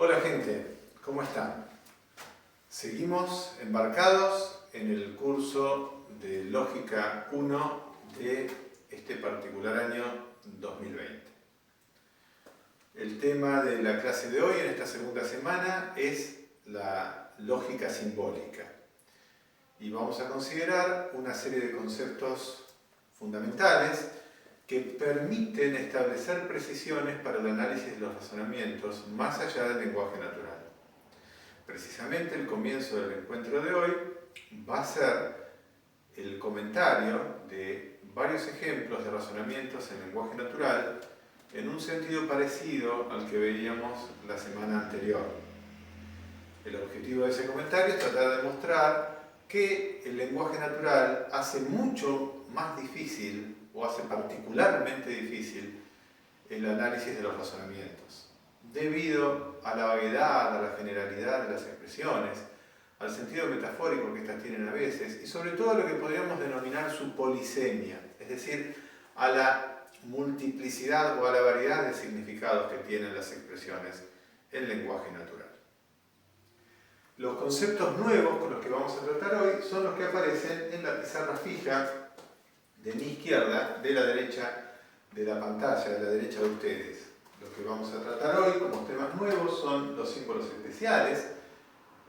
Hola gente, ¿cómo están? Seguimos embarcados en el curso de Lógica 1 de este particular año 2020. El tema de la clase de hoy, en esta segunda semana, es la lógica simbólica. Y vamos a considerar una serie de conceptos fundamentales que permiten establecer precisiones para el análisis de los razonamientos más allá del lenguaje natural. Precisamente el comienzo del encuentro de hoy va a ser el comentario de varios ejemplos de razonamientos en lenguaje natural en un sentido parecido al que veíamos la semana anterior. El objetivo de ese comentario es tratar de demostrar que el lenguaje natural hace mucho más difícil o hace particularmente difícil el análisis de los razonamientos, debido a la vaguedad, a la generalidad de las expresiones, al sentido metafórico que éstas tienen a veces, y sobre todo a lo que podríamos denominar su polisemia, es decir, a la multiplicidad o a la variedad de significados que tienen las expresiones en lenguaje natural. Los conceptos nuevos con los que vamos a tratar hoy son los que aparecen en la pizarra fija de mi izquierda, de la derecha de la pantalla, de la derecha de ustedes. Lo que vamos a tratar hoy como temas nuevos son los símbolos especiales,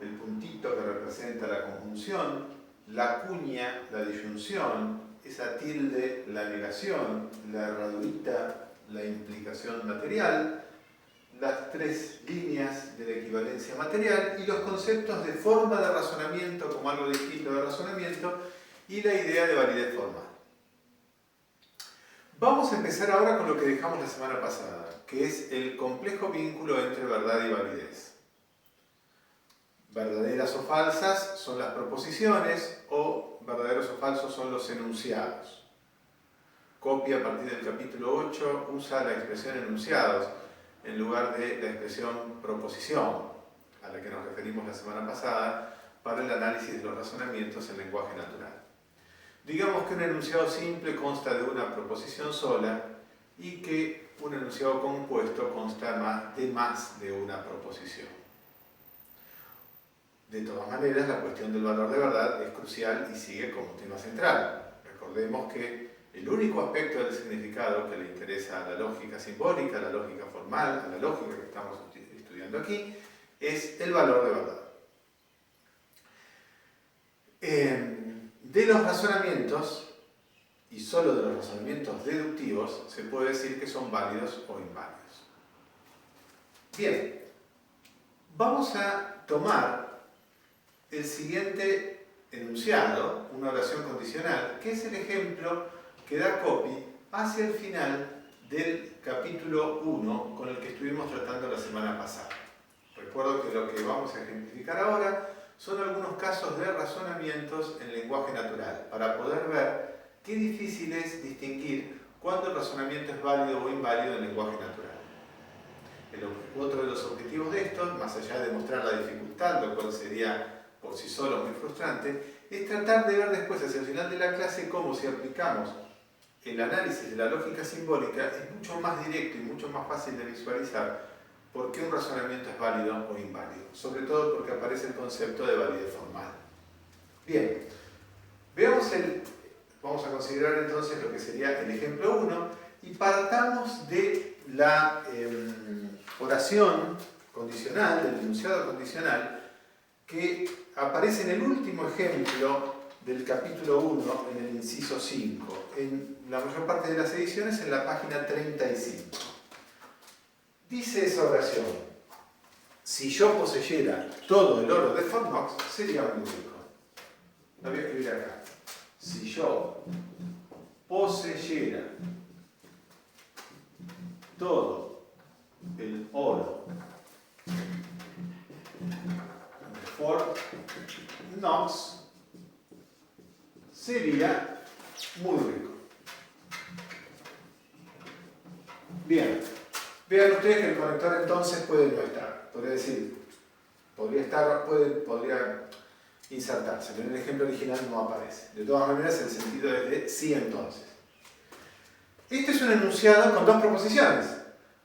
el puntito que representa la conjunción, la cuña, la disyunción, esa tilde, la negación, la herradurita, la implicación material, las tres líneas de la equivalencia material y los conceptos de forma de razonamiento como algo distinto de razonamiento y la idea de validez formal. Vamos a empezar ahora con lo que dejamos la semana pasada, que es el complejo vínculo entre verdad y validez. Verdaderas o falsas son las proposiciones o verdaderos o falsos son los enunciados. Copia a partir del capítulo 8 usa la expresión enunciados en lugar de la expresión proposición, a la que nos referimos la semana pasada, para el análisis de los razonamientos en lenguaje natural. Digamos que un enunciado simple consta de una proposición sola y que un enunciado compuesto consta de más de una proposición. De todas maneras, la cuestión del valor de verdad es crucial y sigue como tema central. Recordemos que el único aspecto del significado que le interesa a la lógica simbólica, a la lógica formal, a la lógica que estamos estudiando aquí, es el valor de verdad. De los razonamientos, y solo de los razonamientos deductivos, se puede decir que son válidos o inválidos. Bien, vamos a tomar el siguiente enunciado, una oración condicional, que es el ejemplo que da Copy hacia el final del capítulo 1 con el que estuvimos tratando la semana pasada. Recuerdo que lo que vamos a ejemplificar ahora son algunos casos de razonamientos en lenguaje natural, para poder ver qué difícil es distinguir cuándo el razonamiento es válido o inválido en lenguaje natural. Otro de los objetivos de esto, más allá de mostrar la dificultad, lo cual sería por sí solo muy frustrante, es tratar de ver después, hacia el final de la clase, cómo si aplicamos el análisis de la lógica simbólica es mucho más directo y mucho más fácil de visualizar por qué un razonamiento es válido o inválido, sobre todo porque aparece el concepto de validez formal. Bien, vamos a considerar entonces lo que sería el ejemplo 1 y partamos de la oración condicional, del enunciado condicional, que aparece en el último ejemplo del capítulo 1, en el inciso 5, en la mayor parte de las ediciones en la página 35. Dice esa oración: si yo poseyera todo el oro de Fort Knox, sería muy rico. Lo voy a escribir acá. Si yo poseyera todo el oro de Fort Knox, sería muy rico. Bien, vean ustedes que el conector entonces puede no estar. Podría insertarse, pero en el ejemplo original no aparece. De todas maneras, el sentido es de sí entonces. Este es un enunciado con dos proposiciones.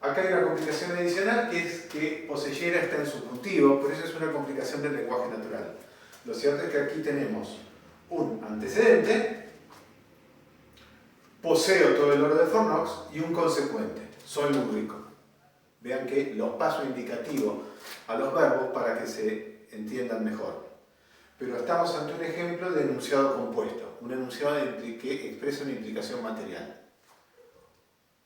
Acá hay una complicación adicional que es que poseyera está en subjuntivo, por eso es una complicación del lenguaje natural. Lo cierto es que aquí tenemos un antecedente, poseo todo el oro de Fornox, y un consecuente, soy muy rico. Vean que los paso indicativo a los verbos para que se entiendan mejor. Pero estamos ante un ejemplo de enunciado compuesto, un enunciado que expresa una implicación material.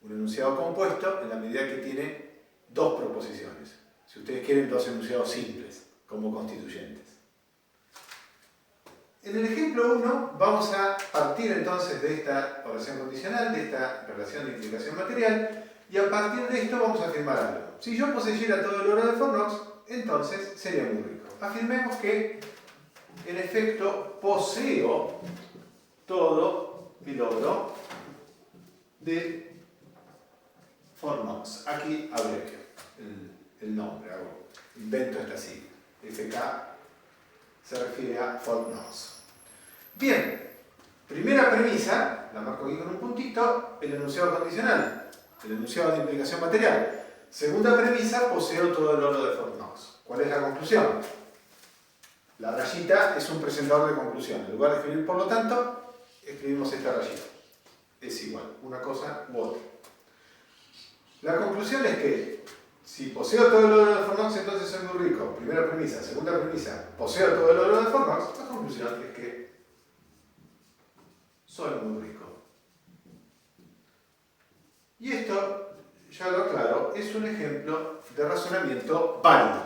Un enunciado compuesto en la medida que tiene dos proposiciones. Si ustedes quieren, dos enunciados simples, como constituyentes. En el ejemplo 1 vamos a partir entonces de esta oración condicional, de esta relación de implicación material, y a partir de esto vamos a afirmar algo. Si yo poseyera todo el oro de Fornox, entonces sería muy rico. Afirmemos que, en efecto, poseo todo el oro de Fornox. Aquí abrevio el nombre, invento esta sigla. FK se refiere a Fornox. Bien, primera premisa, la marco aquí con un puntito, el enunciado condicional, el enunciado de implicación material. Segunda premisa, poseo todo el oro de Fornox. ¿Cuál es la conclusión? La rayita es un presentador de conclusión. En lugar de escribir por lo tanto, escribimos esta rayita. Es igual, una cosa u otra. La conclusión es que si poseo todo el oro de Fornox, entonces soy muy rico. Primera premisa. Segunda premisa, poseo todo el oro de Fornox. La conclusión es que soy muy rico. Y esto, ya lo aclaro, es un ejemplo de razonamiento válido.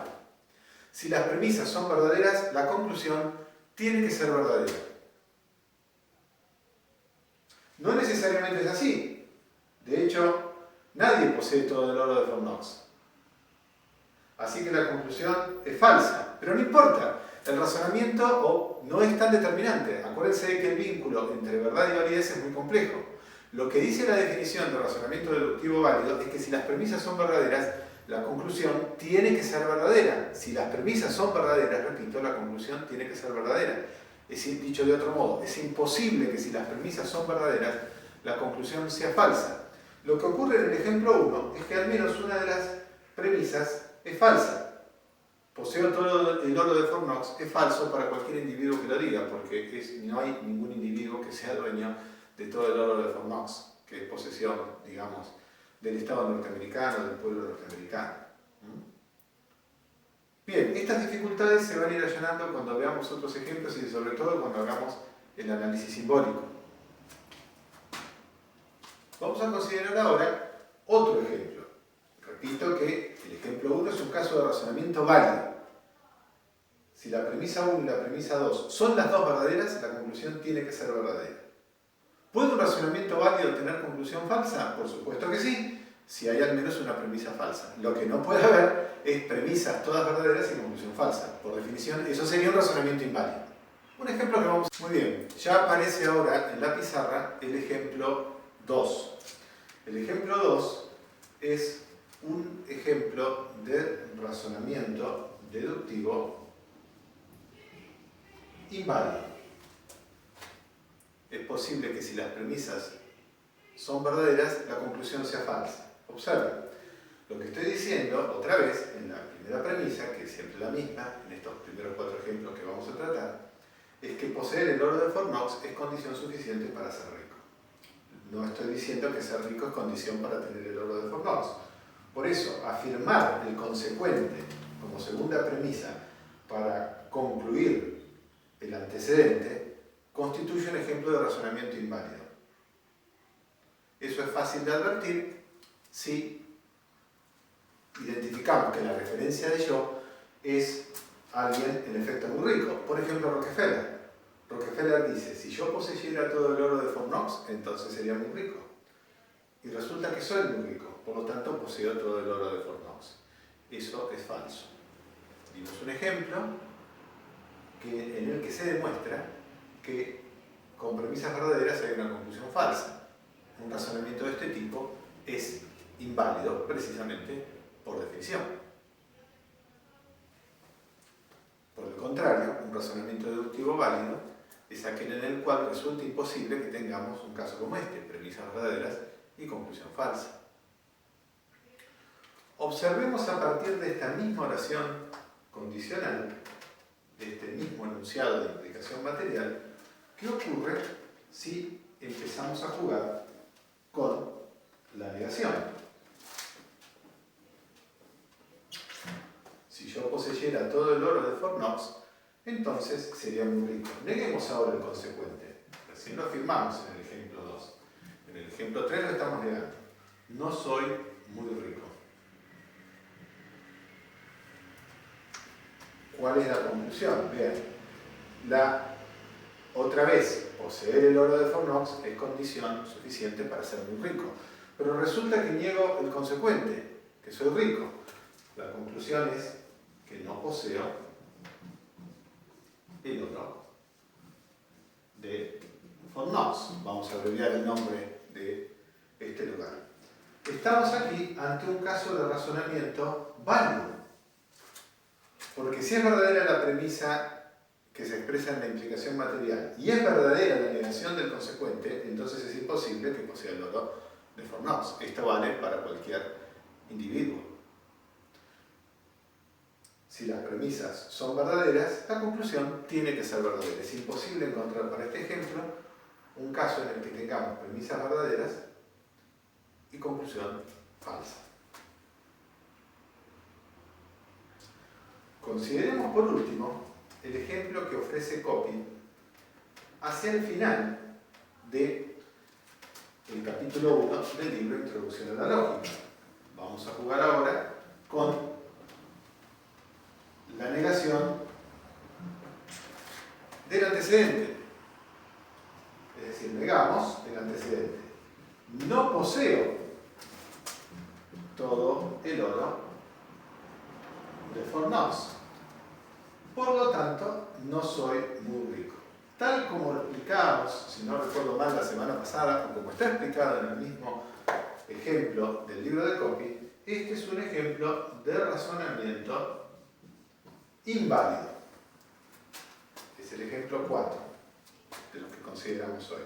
Si las premisas son verdaderas, la conclusión tiene que ser verdadera. No necesariamente es así. De hecho, nadie posee todo el oro de Fornox. Así que la conclusión es falsa. Pero no importa. El razonamiento no es tan determinante. Acuérdense de que el vínculo entre verdad y validez es muy complejo. Lo que dice la definición de razonamiento deductivo válido es que si las premisas son verdaderas, la conclusión tiene que ser verdadera. Si las premisas son verdaderas, repito, la conclusión tiene que ser verdadera. Es decir, dicho de otro modo, es imposible que si las premisas son verdaderas, la conclusión sea falsa. Lo que ocurre en el ejemplo 1 es que al menos una de las premisas es falsa. Poseo todo el oro de Fornox es falso para cualquier individuo que lo diga, porque no hay ningún individuo que sea dueño de todo el oro de Fornox, que es posesión, digamos, del Estado norteamericano, del pueblo norteamericano. Bien, estas dificultades se van a ir allanando cuando veamos otros ejemplos y sobre todo cuando hagamos el análisis simbólico. Vamos a considerar ahora otro ejemplo. Repito que el ejemplo 1 es un caso de razonamiento válido. Si la premisa 1 y la premisa 2 son las dos verdaderas, la conclusión tiene que ser verdadera. ¿Puede un razonamiento válido tener conclusión falsa? Por supuesto que sí, si hay al menos una premisa falsa. Lo que no puede haber es premisas todas verdaderas y conclusión falsa. Por definición, eso sería un razonamiento inválido. Un ejemplo que vamos... Muy bien, ya aparece ahora en la pizarra el ejemplo 2. El ejemplo 2 es un ejemplo de razonamiento deductivo inválido. Es posible que si las premisas son verdaderas, la conclusión sea falsa. Observen, lo que estoy diciendo, otra vez, en la primera premisa, que es siempre la misma, en estos primeros 4 ejemplos que vamos a tratar, es que poseer el oro de Fornox es condición suficiente para ser rico. No estoy diciendo que ser rico es condición para tener el oro de Fornox. Por eso, afirmar el consecuente como segunda premisa para concluir el antecedente constituye un ejemplo de razonamiento inválido. Eso es fácil de advertir si identificamos que la referencia de yo es alguien en efecto muy rico. Por ejemplo, Rockefeller. Rockefeller dice, si yo poseyera todo el oro de Fornox, entonces sería muy rico. Y resulta que soy muy rico, por lo tanto poseo todo el oro de Fornox. Eso es falso. Dimos un ejemplo en el que se demuestra que con premisas verdaderas hay una conclusión falsa. Un razonamiento de este tipo es inválido precisamente por definición. Por el contrario, un razonamiento deductivo válido es aquel en el cual resulta imposible que tengamos un caso como este, premisas verdaderas y conclusión falsa. Observemos a partir de esta misma oración condicional, de este mismo enunciado de implicación material, qué ocurre si empezamos a jugar con la negación. Si yo poseyera todo el oro de Fort Knox, entonces sería muy rico. Neguemos ahora el consecuente. Recién lo afirmamos en el ejemplo 2. En el ejemplo 3 lo estamos negando. No soy muy rico. ¿Cuál es la conclusión? Bien, otra vez, poseer el oro de Fort Knox es condición suficiente para ser muy rico. Pero resulta que niego el consecuente, que soy rico. La conclusión es que no poseo el oro de Fort Knox. Vamos a abreviar el nombre de este lugar. Estamos aquí ante un caso de razonamiento válido. Porque si es verdadera la premisa que se expresa en la implicación material y es verdadera la negación del consecuente, entonces es imposible que posea el oro de Fort Knox. Esto vale para cualquier individuo. Si las premisas son verdaderas, la conclusión tiene que ser verdadera. Es imposible encontrar para este ejemplo un caso en el que tengamos premisas verdaderas y conclusión falsa. Consideremos por último el ejemplo que ofrece Coppi hacia el final del capítulo 1 del libro Introducción a la Lógica. Vamos a jugar ahora con la negación del antecedente. Es decir, negamos el antecedente. No poseo todo el oro de Fort Knox. Por lo tanto, no soy muy rico. Tal como lo explicábamos, si no recuerdo mal, la semana pasada, o como está explicado en el mismo ejemplo del libro de Coppi, este es un ejemplo de razonamiento inválido. Es el ejemplo 4 de lo que consideramos hoy.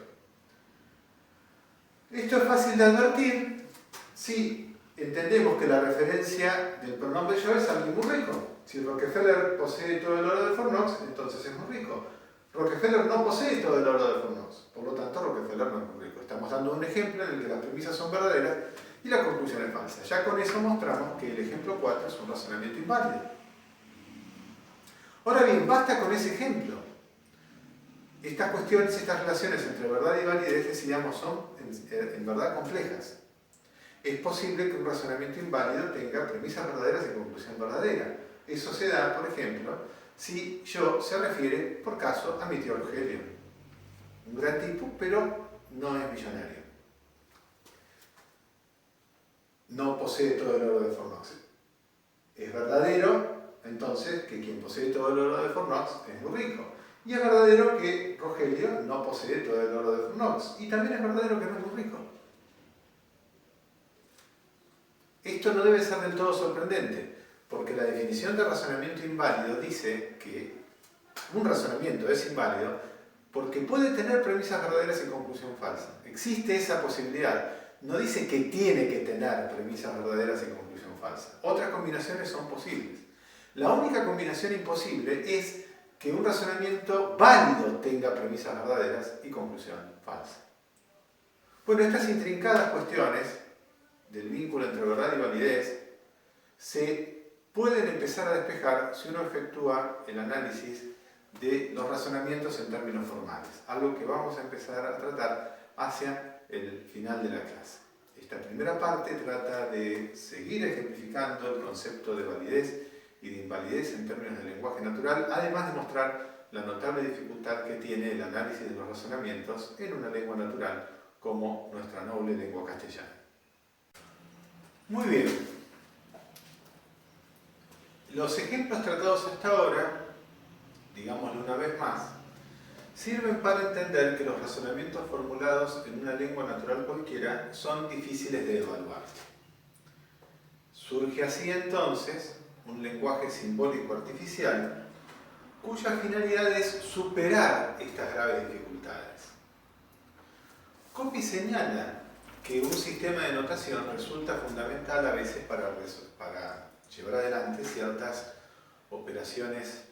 Esto es fácil de advertir si entendemos que la referencia del pronombre yo es alguien muy rico. Si Rockefeller posee todo el oro de Fort Knox, entonces es muy rico. Rockefeller no posee todo el oro de Fort Knox, por lo tanto Rockefeller no es muy rico. Estamos dando un ejemplo en el que las premisas son verdaderas y la conclusión es falsa. Ya con eso mostramos que el ejemplo 4 es un razonamiento inválido. Ahora bien, basta con ese ejemplo. Estas cuestiones, estas relaciones entre verdad y validez, decíamos, son en verdad complejas. Es posible que un razonamiento inválido tenga premisas verdaderas y conclusión verdadera. Eso se da, por ejemplo, si yo se refiere, por caso, a mi tío Rogelio. Un gran tipo, pero no es millonario. No posee todo el oro de Fort Knox. Es verdadero, entonces, que quien posee todo el oro de Fort Knox es muy rico. Y es verdadero que Rogelio no posee todo el oro de Fort Knox. Y también es verdadero que no es muy rico. Esto no debe ser del todo sorprendente, porque la definición de razonamiento inválido dice que un razonamiento es inválido porque puede tener premisas verdaderas y conclusión falsa. Existe esa posibilidad. No dice que tiene que tener premisas verdaderas y conclusión falsa. Otras combinaciones son posibles. La única combinación imposible es que un razonamiento válido tenga premisas verdaderas y conclusión falsa. Bueno, estas intrincadas cuestiones del vínculo entre verdad y validez se pueden empezar a despejar si uno efectúa el análisis de los razonamientos en términos formales, algo que vamos a empezar a tratar hacia el final de la clase. Esta primera parte trata de seguir ejemplificando el concepto de validez y de invalidez en términos de lenguaje natural, además de mostrar la notable dificultad que tiene el análisis de los razonamientos en una lengua natural como nuestra noble lengua castellana. Muy bien. Los ejemplos tratados hasta ahora, digámoslo una vez más, sirven para entender que los razonamientos formulados en una lengua natural cualquiera son difíciles de evaluar. Surge así entonces un lenguaje simbólico artificial cuya finalidad es superar estas graves dificultades. Coppi señala que un sistema de notación resulta fundamental a veces para llevar adelante ciertas operaciones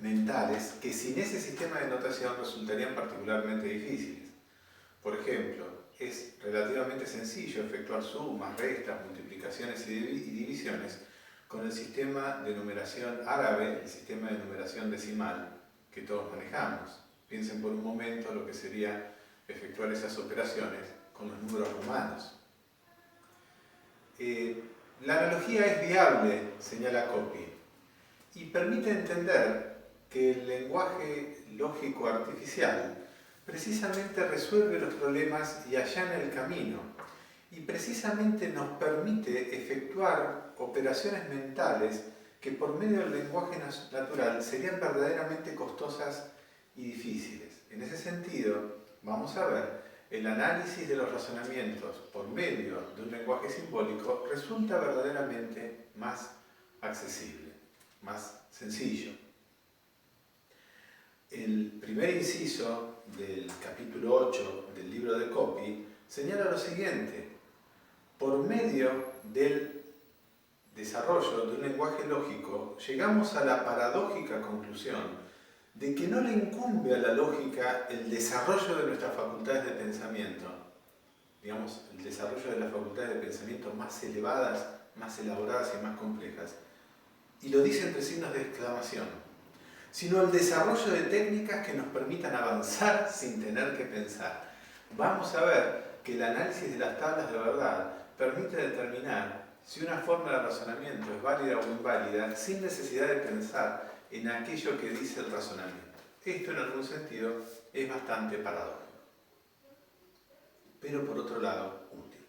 mentales que sin ese sistema de notación resultarían particularmente difíciles. Por ejemplo, es relativamente sencillo efectuar sumas, restas, multiplicaciones y divisiones con el sistema de numeración árabe, el sistema de numeración decimal que todos manejamos. Piensen por un momento lo que sería efectuar esas operaciones con los números romanos. La analogía es viable, señala Coppi, y permite entender que el lenguaje lógico artificial precisamente resuelve los problemas y allana el camino, y precisamente nos permite efectuar operaciones mentales que por medio del lenguaje natural serían verdaderamente costosas y difíciles. En ese sentido, vamos a ver, el análisis de los razonamientos por medio de un lenguaje simbólico resulta verdaderamente más accesible, más sencillo. El primer inciso del capítulo 8 del libro de Coppi señala lo siguiente: por medio del desarrollo de un lenguaje lógico, llegamos a la paradójica conclusión de que no le incumbe a la lógica el desarrollo de nuestras facultades de pensamiento, digamos, el desarrollo de las facultades de pensamiento más elevadas, más elaboradas y más complejas, y lo dice entre signos de exclamación, sino el desarrollo de técnicas que nos permitan avanzar sin tener que pensar. Vamos a ver que el análisis de las tablas de verdad permite determinar si una forma de razonamiento es válida o inválida sin necesidad de pensar en aquello que dice el razonamiento. Esto en algún sentido es bastante paradójico, pero por otro lado útil.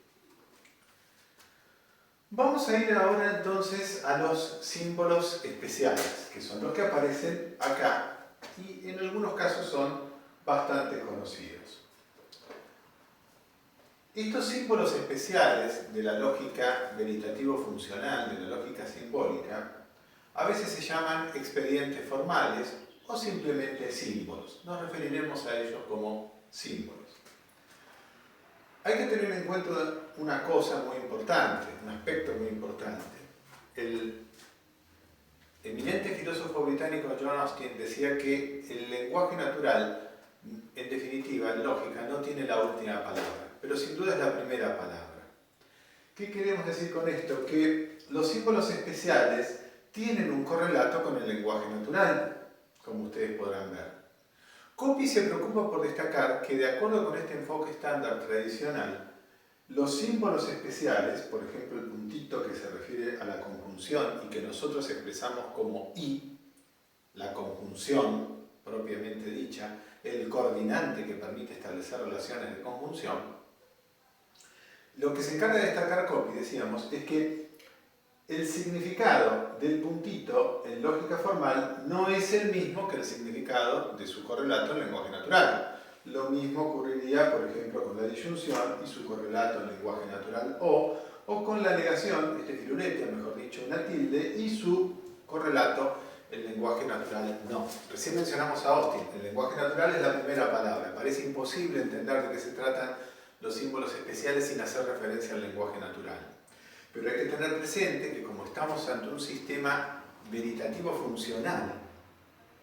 Vamos a ir ahora entonces a los símbolos especiales, que son los que aparecen acá y en algunos casos son bastante conocidos. Estos símbolos especiales de la lógica veritativo-funcional, de la lógica simbólica, a veces se llaman expedientes formales o simplemente símbolos. Nos referiremos a ellos como símbolos. Hay que tener en cuenta una cosa muy importante, un aspecto muy importante. El eminente filósofo británico John Austin decía que el lenguaje natural, en definitiva, en lógica, no tiene la última palabra, pero sin duda es la primera palabra. ¿Qué queremos decir con esto? Que los símbolos especiales tienen un correlato con el lenguaje natural, como ustedes podrán ver. Coppi se preocupa por destacar que, de acuerdo con este enfoque estándar tradicional, los símbolos especiales, por ejemplo el puntito que se refiere a la conjunción y que nosotros expresamos como y, la conjunción propiamente dicha, el coordinante que permite establecer relaciones de conjunción, lo que se encarga de destacar Coppi, decíamos, es que el significado del puntito en lógica formal no es el mismo que el significado de su correlato en lenguaje natural. Lo mismo ocurriría, por ejemplo, con la disyunción y su correlato en lenguaje natural o con la negación, este firulete, o mejor dicho, una tilde, y su correlato en lenguaje natural no. Recién mencionamos a Austin, el lenguaje natural es la primera palabra. Parece imposible entender de qué se tratan los símbolos especiales sin hacer referencia al lenguaje natural. Pero hay que tener presente que como estamos ante un sistema veritativo funcional,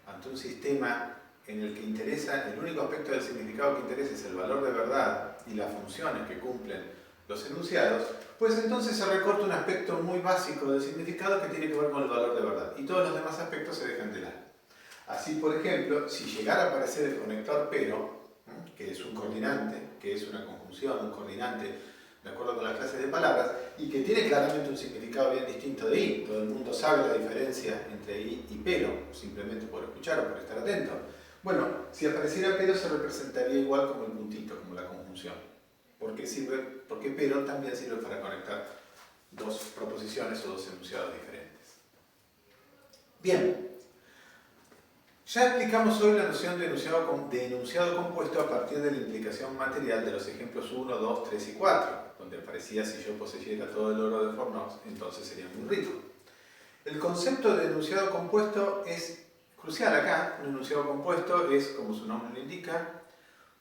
ante un sistema en el que interesa, el único aspecto del significado que interesa es el valor de verdad y las funciones que cumplen los enunciados, pues entonces se recorta un aspecto muy básico del significado que tiene que ver con el valor de verdad, y todos los demás aspectos se dejan de lado. Así, por ejemplo, si llegara a aparecer el conector pero, que es un coordinante, que es una conjunción, un coordinante, de acuerdo con las clases de palabras, y que tiene claramente un significado bien distinto de i. Todo el mundo sabe la diferencia entre i y pero, simplemente por escuchar o por estar atento. Bueno, si apareciera pero se representaría igual como el puntito, como la conjunción. Porque pero también sirve para conectar dos proposiciones o dos enunciados diferentes. Bien, ya explicamos hoy la noción de enunciado compuesto a partir de la implicación material de los ejemplos 1, 2, 3 y 4, donde aparecía si yo poseyera todo el oro de Fornos, entonces sería muy rico. El concepto de enunciado compuesto es crucial acá. Un enunciado compuesto es, como su nombre lo indica,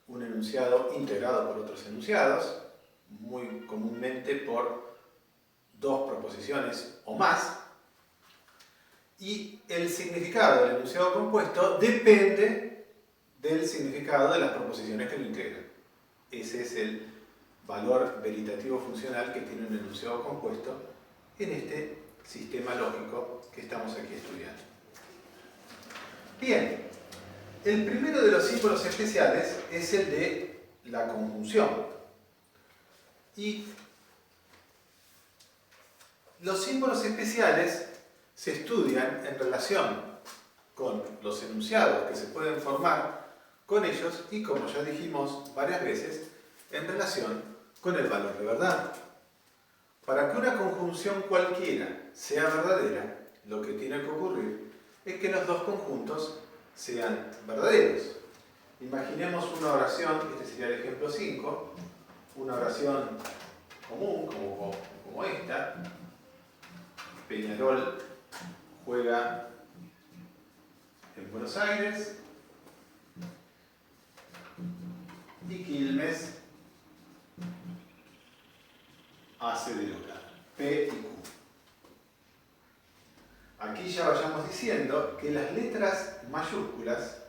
un enunciado integrado por otros enunciados, muy comúnmente por dos proposiciones o más, y el significado del enunciado compuesto depende del significado de las proposiciones que lo integran. Ese es el valor veritativo funcional que tiene un enunciado compuesto en este sistema lógico que estamos aquí estudiando. Bien, el primero de los símbolos especiales es el de la conjunción. Y los símbolos especiales se estudian en relación con los enunciados que se pueden formar con ellos y, como ya dijimos varias veces, en relación con el valor de verdad. Para que una conjunción cualquiera sea verdadera, lo que tiene que ocurrir es que los dos conjuntos sean verdaderos. Imaginemos una oración, este sería el ejemplo 5, una oración común como esta. Peñarol juega en Buenos Aires y Quilmes hace de local. P y Q. Aquí ya vayamos diciendo que las letras mayúsculas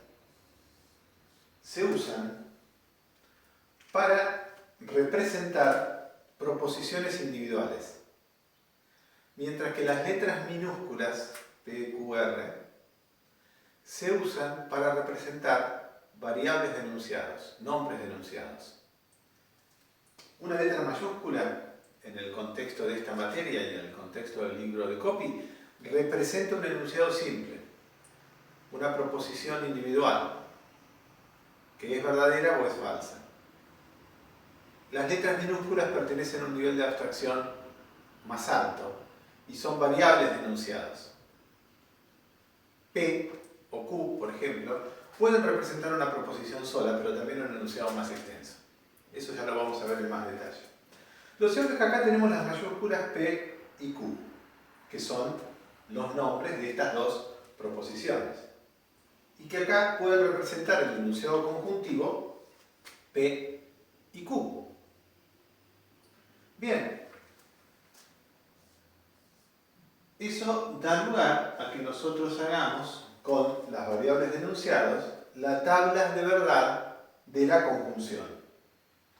se usan para representar proposiciones individuales, mientras que las letras minúsculas, P, Q, R, se usan para representar variables de enunciados, nombres de enunciados. Una letra mayúscula, en el contexto de esta materia y en el contexto del libro de copy, representa un enunciado simple, una proposición individual, que es verdadera o es falsa. Las letras minúsculas pertenecen a un nivel de abstracción más alto y son variables de enunciados. P o Q, por ejemplo, pueden representar una proposición sola, pero también un enunciado más extenso. Eso ya lo vamos a ver en más detalle. Lo cierto es que acá tenemos las mayúsculas P y Q, que son los nombres de estas dos proposiciones. Y que acá pueden representar el enunciado conjuntivo P y Q. Bien. Eso da lugar a que nosotros hagamos con las variables de enunciados las tablas de verdad de la conjunción,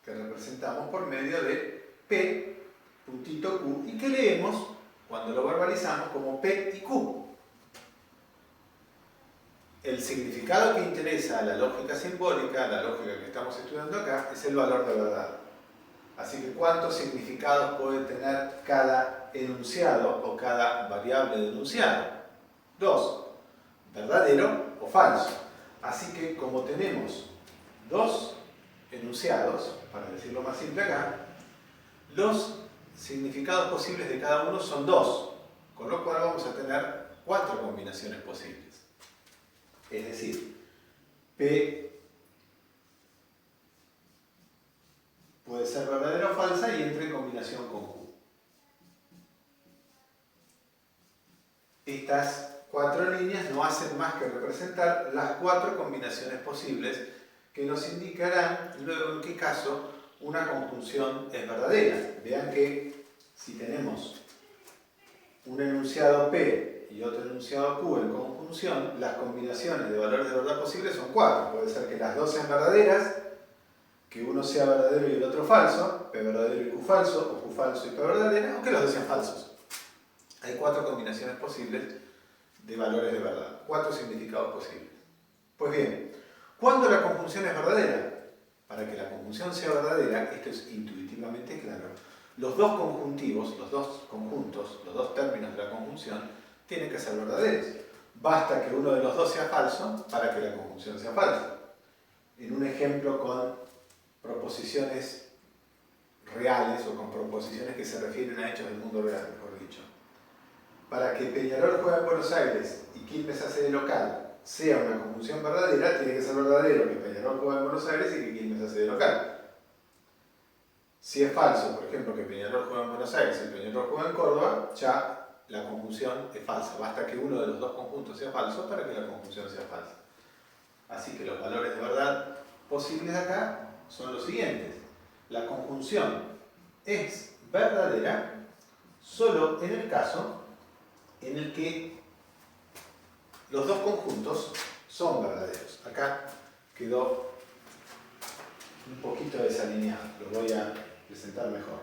que representamos por medio de P, puntito Q, y que leemos, cuando lo verbalizamos, como P y Q. El significado que interesa a la lógica simbólica, a la lógica que estamos estudiando acá, es el valor de verdad. Así que, ¿cuántos significados puede tener cada enunciado o cada variable de enunciado? 2. ¿Verdadero o falso? Así que, como tenemos dos enunciados, para decirlo más simple acá, los significados posibles de cada uno son 2, con lo cual vamos a tener 4 combinaciones posibles. Es decir, P puede ser verdadera o falsa y entra en combinación con Q. Estas 4 líneas no hacen más que representar las 4 combinaciones posibles que nos indicarán luego en qué caso una conjunción es verdadera. Vean que si tenemos un enunciado P y otro enunciado Q en conjunción, las combinaciones de valores de verdad posibles son 4. Puede ser que las dos sean verdaderas, que uno sea verdadero y el otro falso, P verdadero y Q falso, o Q falso y P verdadera, o que los dos sean falsos. Hay 4 combinaciones posibles de valores de verdad, 4 significados posibles. Pues bien, ¿cuándo la conjunción es verdadera? Para que la conjunción sea verdadera, esto es intuitivamente claro, los dos conjuntivos, los dos conjuntos, los dos términos de la conjunción tienen que ser verdaderos. Basta que uno de los dos sea falso para que la conjunción sea falsa. En un ejemplo con proposiciones reales o con proposiciones que se refieren a hechos del mundo real, mejor dicho. Para que Peñarol juegue en Buenos Aires y Quilmes hace de local sea una conjunción verdadera, tiene que ser verdadero que Peñarol juega en Buenos Aires y que Quilmes hace de local. Si es falso, por ejemplo, que Peñarol juega en Buenos Aires y Peñarol juega en Córdoba, ya la conjunción es falsa. Basta que uno de los dos conjuntos sea falso para que la conjunción sea falsa. Así que los valores de verdad posibles acá son los siguientes. La conjunción es verdadera solo en el caso en el que los dos conjuntos son verdaderos. Acá quedó un poquito desalineado, lo voy a presentar mejor.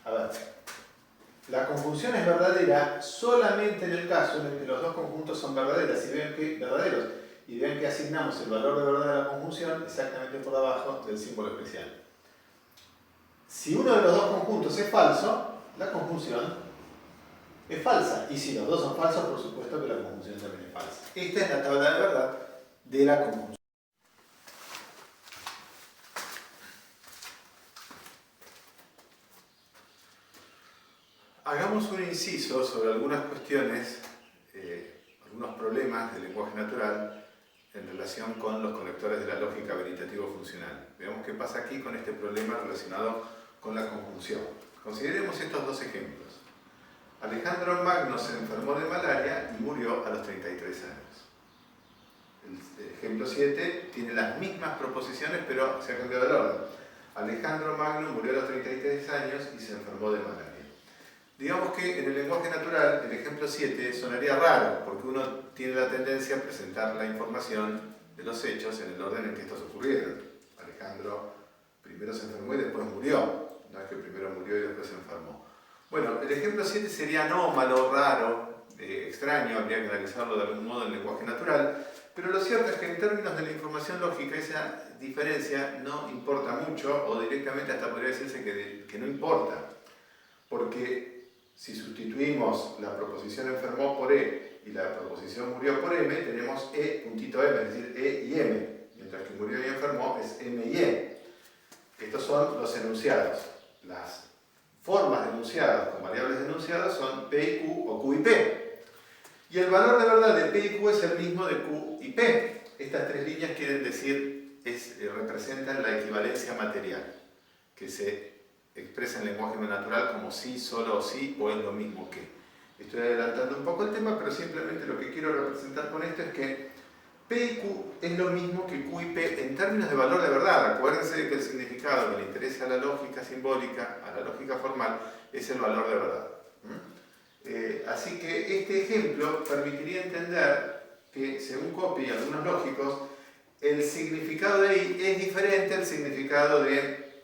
A ver, la conjunción es verdadera solamente en el caso en el que los dos conjuntos son verdaderos y vean que asignamos el valor de verdad de la conjunción exactamente por abajo del símbolo especial. Si uno de los dos conjuntos es falso, la conjunción es falsa. Y si los dos son falsos, por supuesto que la conjunción también es falsa. Esta es la tabla de verdad de la conjunción. Hagamos un inciso sobre algunas cuestiones, algunos problemas del lenguaje natural en relación con los conectores de la lógica veritativo-funcional. Veamos qué pasa aquí con este problema relacionado con la conjunción. Consideremos estos dos ejemplos. Alejandro Magno se enfermó de malaria y murió a los 33 años. El ejemplo 7 tiene las mismas proposiciones, pero se ha cambiado el orden. Alejandro Magno murió a los 33 años y se enfermó de malaria. Digamos que en el lenguaje natural, el ejemplo 7 sonaría raro, porque uno tiene la tendencia a presentar la información de los hechos en el orden en que estos ocurrieron. Alejandro primero se enfermó y después murió. No es que primero murió y después se enfermó. Bueno, el ejemplo 7 sería anómalo, raro, extraño, habría que analizarlo de algún modo en el lenguaje natural, pero lo cierto es que en términos de la información lógica esa diferencia no importa mucho, o directamente hasta podría decirse que no importa, porque si sustituimos la proposición enfermó por E y la proposición murió por M, tenemos E puntito M, es decir, E y M, mientras que murió y enfermó es M y E. Estos son los enunciados. Las formas de enunciados con variables de enunciados son P y Q o Q y P. Y el valor de verdad de P y Q es el mismo de Q y P. Estas tres líneas quieren decir, representan la equivalencia material, que se expresa en lenguaje natural como sí, solo o sí, o es lo mismo que. Estoy adelantando un poco el tema, pero simplemente lo que quiero representar con esto es que P y Q es lo mismo que Q y P en términos de valor de verdad. Acuérdense de que el significado que le interesa a la lógica simbólica, a la lógica formal, es el valor de verdad. Así que este ejemplo permitiría entender que, según Coppi y algunos lógicos, el significado de I es diferente al significado de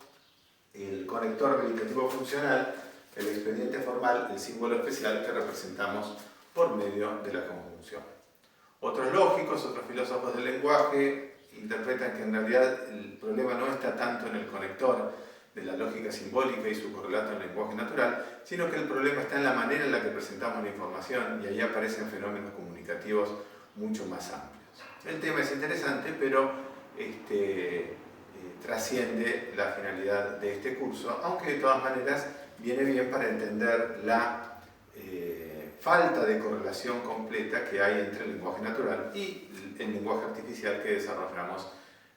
el conector veritativo funcional, el expediente formal, el símbolo especial que representamos por medio de la conjunción. Otros lógicos, otros filósofos del lenguaje, interpretan que en realidad el problema no está tanto en el conector de la lógica simbólica y su correlato en el lenguaje natural, sino que el problema está en la manera en la que presentamos la información, y ahí aparecen fenómenos comunicativos mucho más amplios. El tema es interesante, pero trasciende la finalidad de este curso, aunque de todas maneras viene bien para entender la falta de correlación completa que hay entre el lenguaje natural y el lenguaje artificial que desarrollamos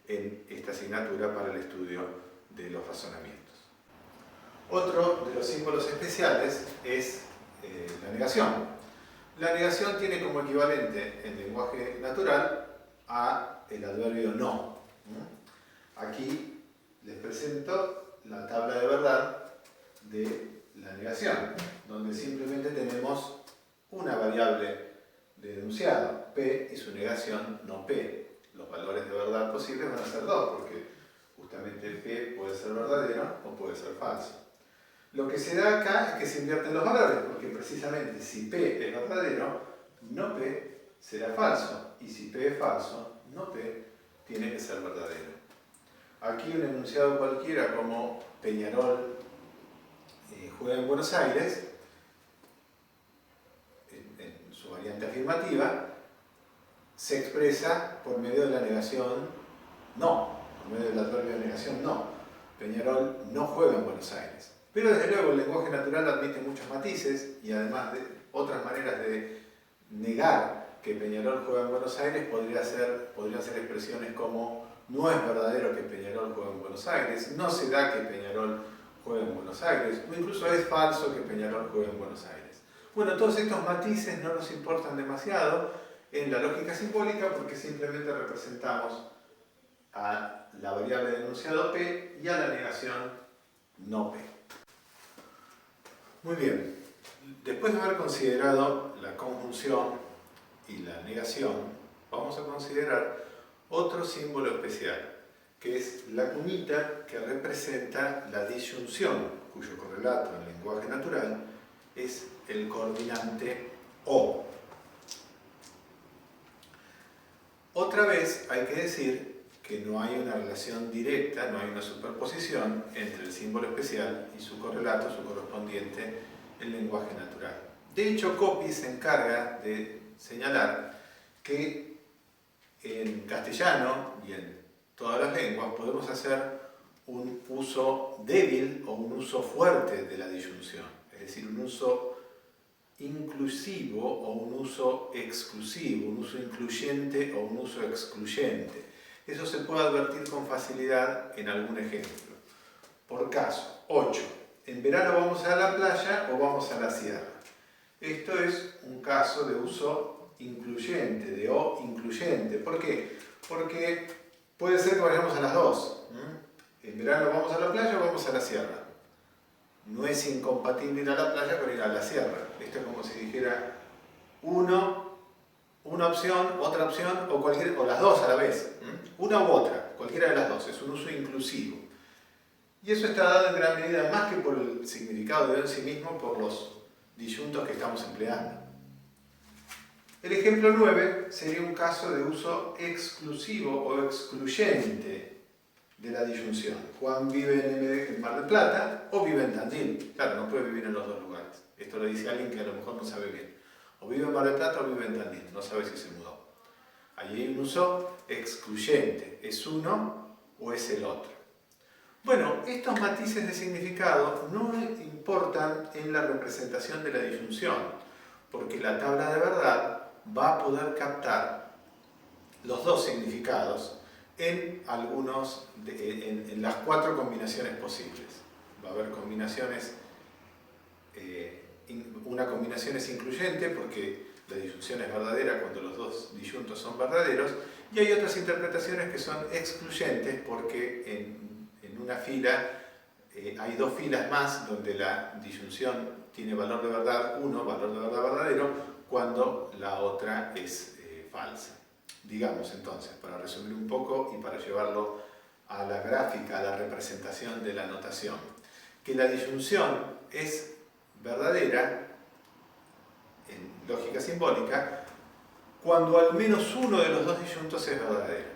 en esta asignatura para el estudio de los razonamientos. Otro de los símbolos especiales es la negación. La negación tiene como equivalente en lenguaje natural a el adverbio no. Aquí les presento la tabla de verdad de la negación, donde simplemente tenemos una variable de enunciado, P, y su negación no P. Los valores de verdad posibles van a ser dos, porque justamente P puede ser verdadero o puede ser falso. Lo que se da acá es que se invierten los valores, porque precisamente si P es verdadero, no P será falso, y si P es falso, no P tiene que ser verdadero. Aquí un enunciado cualquiera como Peñarol juega en Buenos Aires, en su variante afirmativa, se expresa por medio de la negación no, por medio del adverbio de negación no. Peñarol no juega en Buenos Aires. Pero desde luego el lenguaje natural admite muchos matices y además de otras maneras de negar que Peñarol juega en Buenos Aires podrían ser expresiones como no es verdadero que Peñarol juega en Buenos Aires, no se da que Peñarol juega en Buenos Aires, o incluso es falso que Peñarol juega en Buenos Aires. Bueno, todos estos matices no nos importan demasiado, en la lógica simbólica porque simplemente representamos a la variable de enunciado P y a la negación no P. Muy bien, después de haber considerado la conjunción y la negación, vamos a considerar otro símbolo especial, que es la cuñita que representa la disyunción, cuyo correlato en lenguaje natural es el coordinante O. Otra vez hay que decir que no hay una relación directa, no hay una superposición entre el símbolo especial y su correlato, su correspondiente en lenguaje natural. De hecho, Coppi se encarga de señalar que en castellano y en todas las lenguas podemos hacer un uso débil o un uso fuerte de la disyunción, es decir, un uso inclusivo o un uso exclusivo, un uso incluyente o un uso excluyente. Eso se puede advertir con facilidad en algún ejemplo. Por caso, 8. ¿En verano vamos a la playa o vamos a la sierra? Esto es un caso de uso incluyente, de O incluyente. ¿Por qué? Porque puede ser que vayamos a las dos. En verano vamos a la playa o vamos a la sierra. No es incompatible ir a la playa con ir a la sierra. Esto es como si dijera una opción, otra opción o las dos a la vez. Una u otra, cualquiera de las dos. Es un uso inclusivo. Y eso está dado en gran medida, más que por el significado de en sí mismo, por los disyuntos que estamos empleando. El ejemplo 9 sería un caso de uso exclusivo o excluyente de la disyunción. Juan vive en Mar del Plata o vive en Tandil. Claro, no puede vivir en los dos lugares. Esto lo dice alguien que a lo mejor no sabe bien. O vive en Mar del Plata o vive en Tandil. No sabe si se mudó. Allí hay un uso excluyente. ¿Es uno o es el otro? Bueno, estos matices de significado no importan en la representación de la disyunción, porque la tabla de verdad va a poder captar los dos significados en las 4 combinaciones posibles. Va a haber combinaciones, una combinación es incluyente porque la disyunción es verdadera cuando los dos disyuntos son verdaderos, y hay otras interpretaciones que son excluyentes porque en una fila hay 2 filas más donde la disyunción tiene valor de verdad 1, valor de verdad verdadero, cuando la otra es falsa. Digamos entonces, para resumir un poco y para llevarlo a la gráfica, a la representación de la notación, que la disyunción es verdadera, en lógica simbólica, cuando al menos uno de los dos disyuntos es verdadero.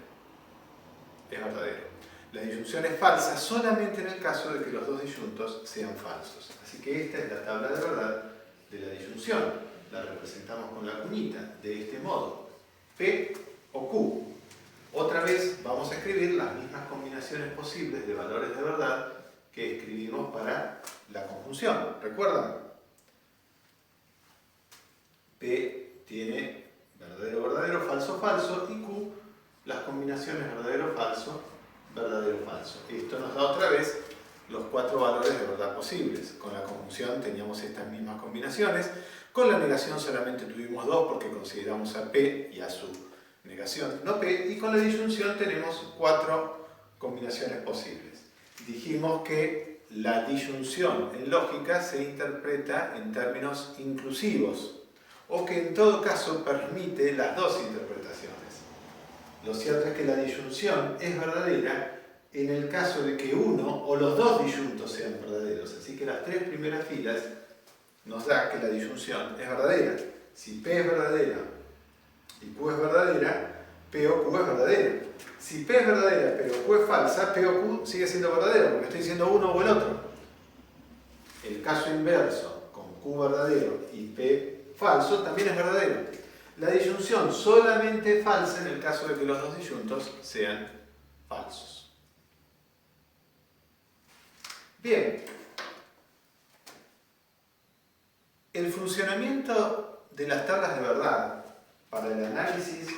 La disyunción es falsa solamente en el caso de que los dos disyuntos sean falsos. Así que esta es la tabla de verdad de la disyunción. La representamos con la cuñita, de este modo. P o Q. Otra vez vamos a escribir las mismas combinaciones posibles de valores de verdad que escribimos para la conjunción. ¿Recuerdan? P tiene verdadero, verdadero, falso, falso, y Q las combinaciones verdadero, falso, verdadero, falso. Esto nos da otra vez los 4 valores de verdad posibles. Con la conjunción teníamos estas mismas combinaciones. Con la negación solamente tuvimos 2 porque consideramos a P y a su negación no P, y con la disyunción tenemos 4 combinaciones posibles. Dijimos que la disyunción en lógica se interpreta en términos inclusivos, o que en todo caso permite las dos interpretaciones. Lo cierto es que la disyunción es verdadera en el caso de que uno o los dos disyuntos sean verdaderos. Así que las 3 primeras filas nos da que la disyunción es verdadera. Si P es verdadera y Q es verdadera, P o Q es verdadera. Si P es verdadera pero Q es falsa, P o Q sigue siendo verdadero porque estoy diciendo uno o el otro. El caso inverso, con Q verdadero y P falso, también es verdadero. La disyunción solamente es falsa en el caso de que los dos disyuntos sean falsos. Bien. El funcionamiento de las tablas de verdad para el análisis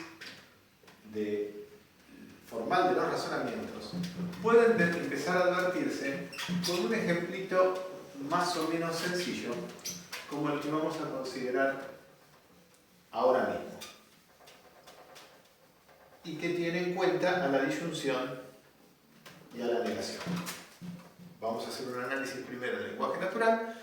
formal de los razonamientos pueden empezar a advertirse con un ejemplito más o menos sencillo como el que vamos a considerar ahora mismo. y que tiene en cuenta a la disyunción y a la negación. Vamos a hacer un análisis primero del lenguaje natural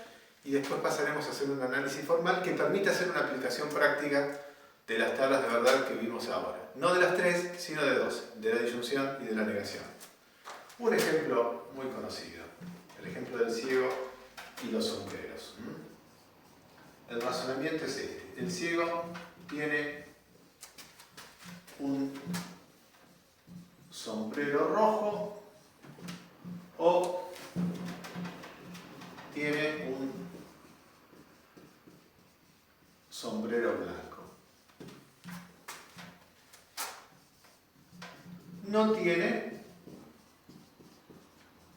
y después pasaremos a hacer un análisis formal que permita hacer una aplicación práctica de las tablas de verdad que vimos ahora. No de las tres, sino de dos, de la disyunción y de la negación. Un ejemplo muy conocido, el ejemplo del ciego y los sombreros. El razonamiento es este. El ciego tiene un sombrero rojo o tiene un sombrero blanco. No tiene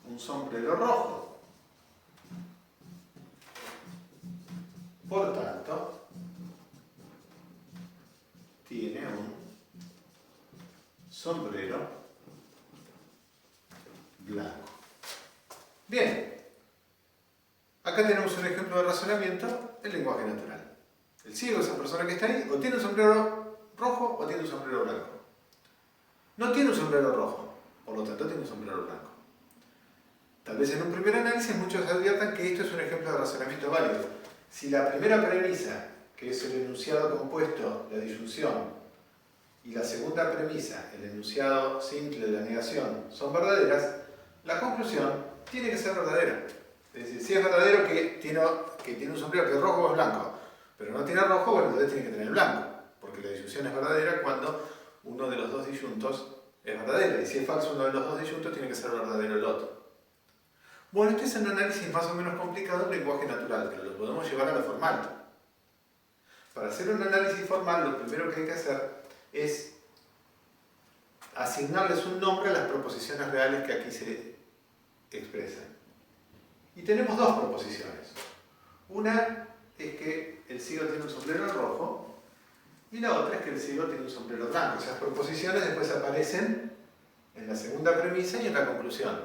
un sombrero rojo. Por tanto, tiene un sombrero blanco. Bien, acá tenemos un ejemplo de razonamiento en lenguaje natural. El ciego, esa persona que está ahí, o tiene un sombrero rojo o tiene un sombrero blanco. No tiene un sombrero rojo, por lo tanto tiene un sombrero blanco. Tal vez en un primer análisis muchos adviertan que esto es un ejemplo de razonamiento válido. Si la primera premisa, que es el enunciado compuesto, la disyunción, y la segunda premisa, el enunciado simple de la negación, son verdaderas, la conclusión tiene que ser verdadera. Es decir, si es verdadero que tiene un sombrero que es rojo o es blanco, pero no tiene rojo, bueno, entonces tiene que tener blanco, porque la disyunción es verdadera cuando uno de los dos disyuntos es verdadero, y si es falso uno de los dos disyuntos, tiene que ser verdadero el otro. Bueno, este es un análisis más o menos complicado en lenguaje natural, pero lo podemos llevar a lo formal. Para hacer un análisis formal, lo primero que hay que hacer es asignarles un nombre a las proposiciones reales que aquí se expresan. Y tenemos dos proposiciones. Una es que el ciego tiene un sombrero rojo y la otra es que el ciego tiene un sombrero blanco. Esas proposiciones después aparecen en la segunda premisa y en la conclusión.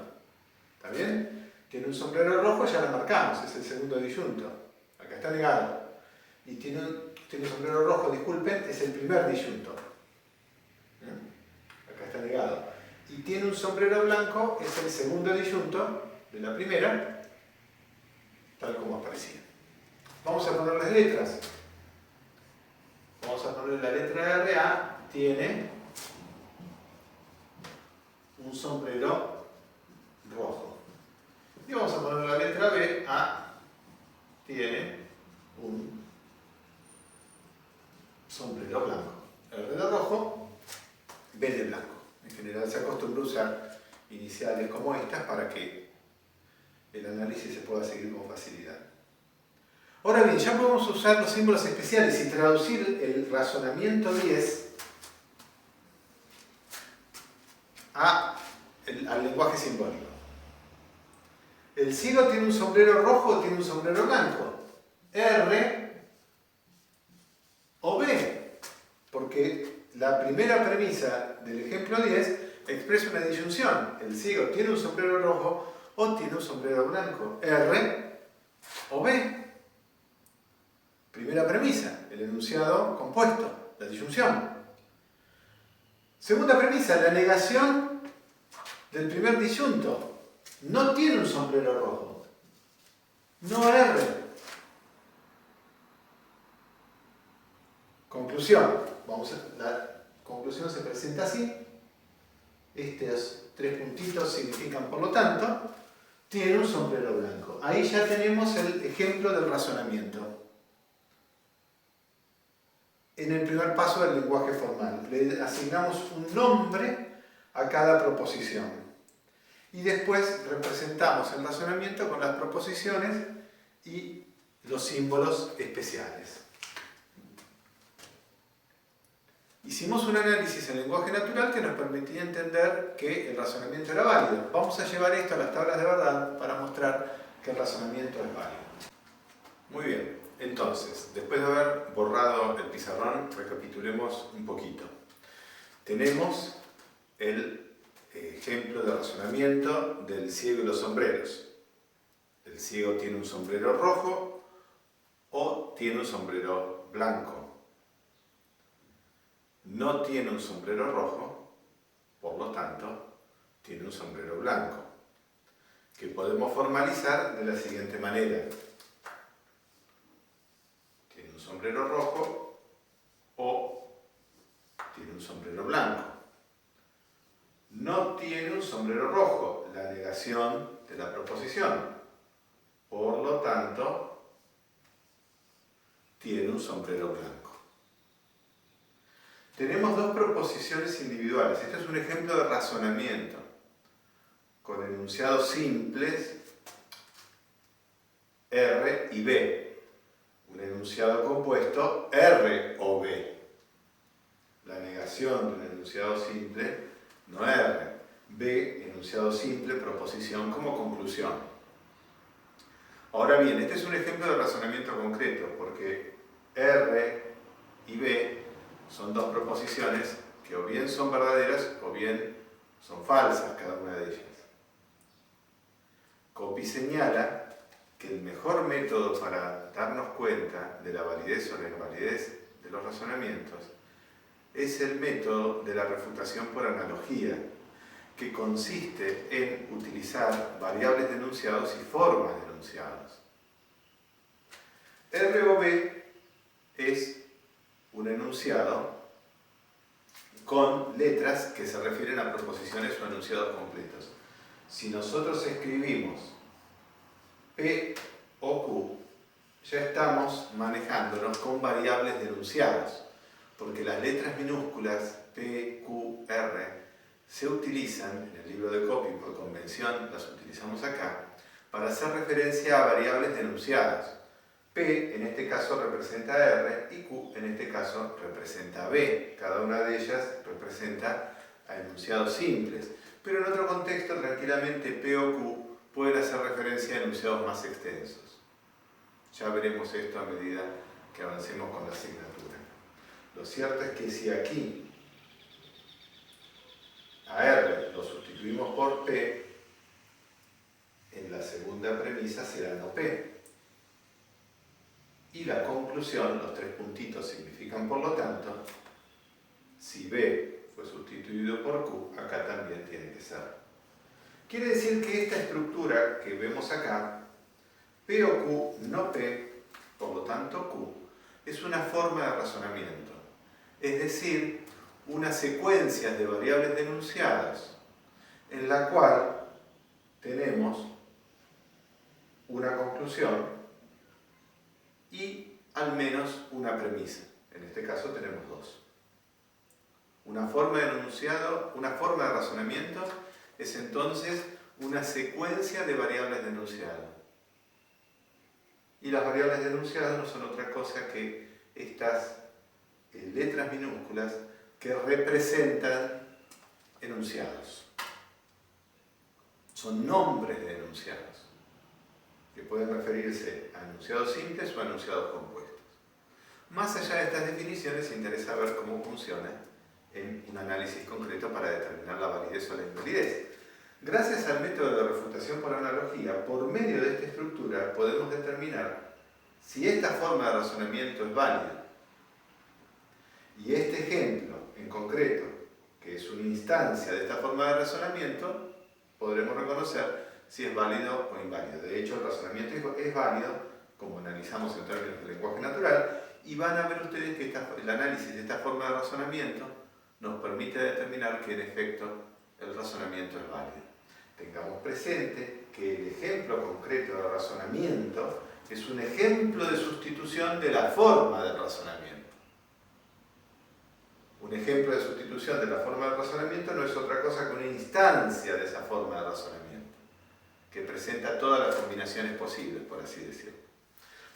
¿Está bien? Tiene un sombrero rojo, ya lo marcamos, es el segundo disyunto. Acá está negado. Y tiene un sombrero rojo, disculpen, es el primer disyunto. Acá está negado. Y tiene un sombrero blanco, es el segundo disyunto de la primera, tal como aparecía. Vamos a poner las letras. Vamos a poner la letra R, A, tiene un sombrero rojo. Y vamos a poner la letra B, A, tiene un sombrero blanco. R de rojo, B de blanco. En general se acostumbra a usar iniciales como estas para que el análisis se pueda seguir con facilidad. Ahora bien, ya podemos usar los símbolos especiales y traducir el razonamiento 10 al lenguaje simbólico. ¿El ciego tiene un sombrero rojo o tiene un sombrero blanco? R o B, porque la primera premisa del ejemplo 10 expresa una disyunción. El ciego tiene un sombrero rojo o tiene un sombrero blanco. R o B. Primera premisa, el enunciado compuesto, la disyunción. Segunda premisa, la negación del primer disyunto. No tiene un sombrero rojo. No R. Conclusión. La conclusión se presenta así. Estos tres puntitos significan, por lo tanto, tiene un sombrero blanco. Ahí ya tenemos el ejemplo del razonamiento. En el primer paso del lenguaje formal. Le asignamos un nombre a cada proposición. Y después representamos el razonamiento con las proposiciones y los símbolos especiales. Hicimos un análisis en lenguaje natural que nos permitía entender que el razonamiento era válido. Vamos a llevar esto a las tablas de verdad para mostrar que el razonamiento es válido. Muy bien, entonces, después de haber borrado el pizarrón, recapitulemos un poquito. Tenemos el ejemplo de razonamiento del ciego y los sombreros. El ciego tiene un sombrero rojo o tiene un sombrero blanco. No tiene un sombrero rojo tiene un sombrero blanco, que podemos formalizar de la siguiente manera. Tiene un sombrero rojo o tiene un sombrero blanco. No tiene un sombrero rojo, la negación de la proposición. Por lo tanto, tiene un sombrero blanco. Tenemos dos proposiciones individuales. Este es un ejemplo de razonamiento con enunciados simples R y B. Un enunciado compuesto R o B. La negación de un enunciado simple no R. B, enunciado simple, proposición como conclusión. Ahora bien, este es un ejemplo de razonamiento concreto porque R y B son dos proposiciones que o bien son verdaderas o bien son falsas cada una de ellas. Coppi señala que el mejor método para darnos cuenta de la validez o la invalidez de los razonamientos es el método de la refutación por analogía, que consiste en utilizar variables de enunciados y formas de enunciados. R o B es un enunciado con letras que se refieren a proposiciones o enunciados completos. Si nosotros escribimos P o Q, ya estamos manejándonos con variables de enunciados, porque las letras minúsculas P, Q, R se utilizan en el libro de Coppi, por convención las utilizamos acá, para hacer referencia a variables de enunciados. P en este caso representa R y Q en este caso representa B. Cada una de ellas representa a enunciados simples. Pero en otro contexto, tranquilamente, P o Q pueden hacer referencia a enunciados más extensos. Ya veremos esto a medida que avancemos con la asignatura. Lo cierto es que si aquí a R lo sustituimos por P, en la segunda premisa será no P. Y la conclusión, los tres puntitos significan por lo tanto, si B fue sustituido por Q, acá también tiene que ser. Quiere decir que esta estructura que vemos acá, P o Q, no P, por lo tanto Q, es una forma de razonamiento. Es decir, una secuencia de variables de enunciados en la cual tenemos una conclusión y al menos una premisa. En este caso tenemos dos. Una forma de enunciado, una forma de razonamiento es entonces una secuencia de variables de enunciado. Y las variables de enunciado no son otra cosa que estas letras minúsculas que representan enunciados. Son nombres de enunciados, que pueden referirse a enunciados simples o a enunciados compuestos. Más allá de estas definiciones, interesa ver cómo funciona en un análisis concreto para determinar la validez o la invalidez. Gracias al método de refutación por analogía, por medio de esta estructura podemos determinar si esta forma de razonamiento es válida. Y este ejemplo en concreto, que es una instancia de esta forma de razonamiento, podremos reconocer si es válido o inválido. De hecho, el razonamiento es válido, como analizamos en términos de lenguaje natural, y van a ver ustedes que el análisis de esta forma de razonamiento nos permite determinar que en efecto el razonamiento es válido. Tengamos presente que el ejemplo concreto de razonamiento es un ejemplo de sustitución de la forma del razonamiento. Un ejemplo de sustitución de la forma del razonamiento no es otra cosa que una instancia de esa forma de razonamiento, que presenta todas las combinaciones posibles, por así decirlo.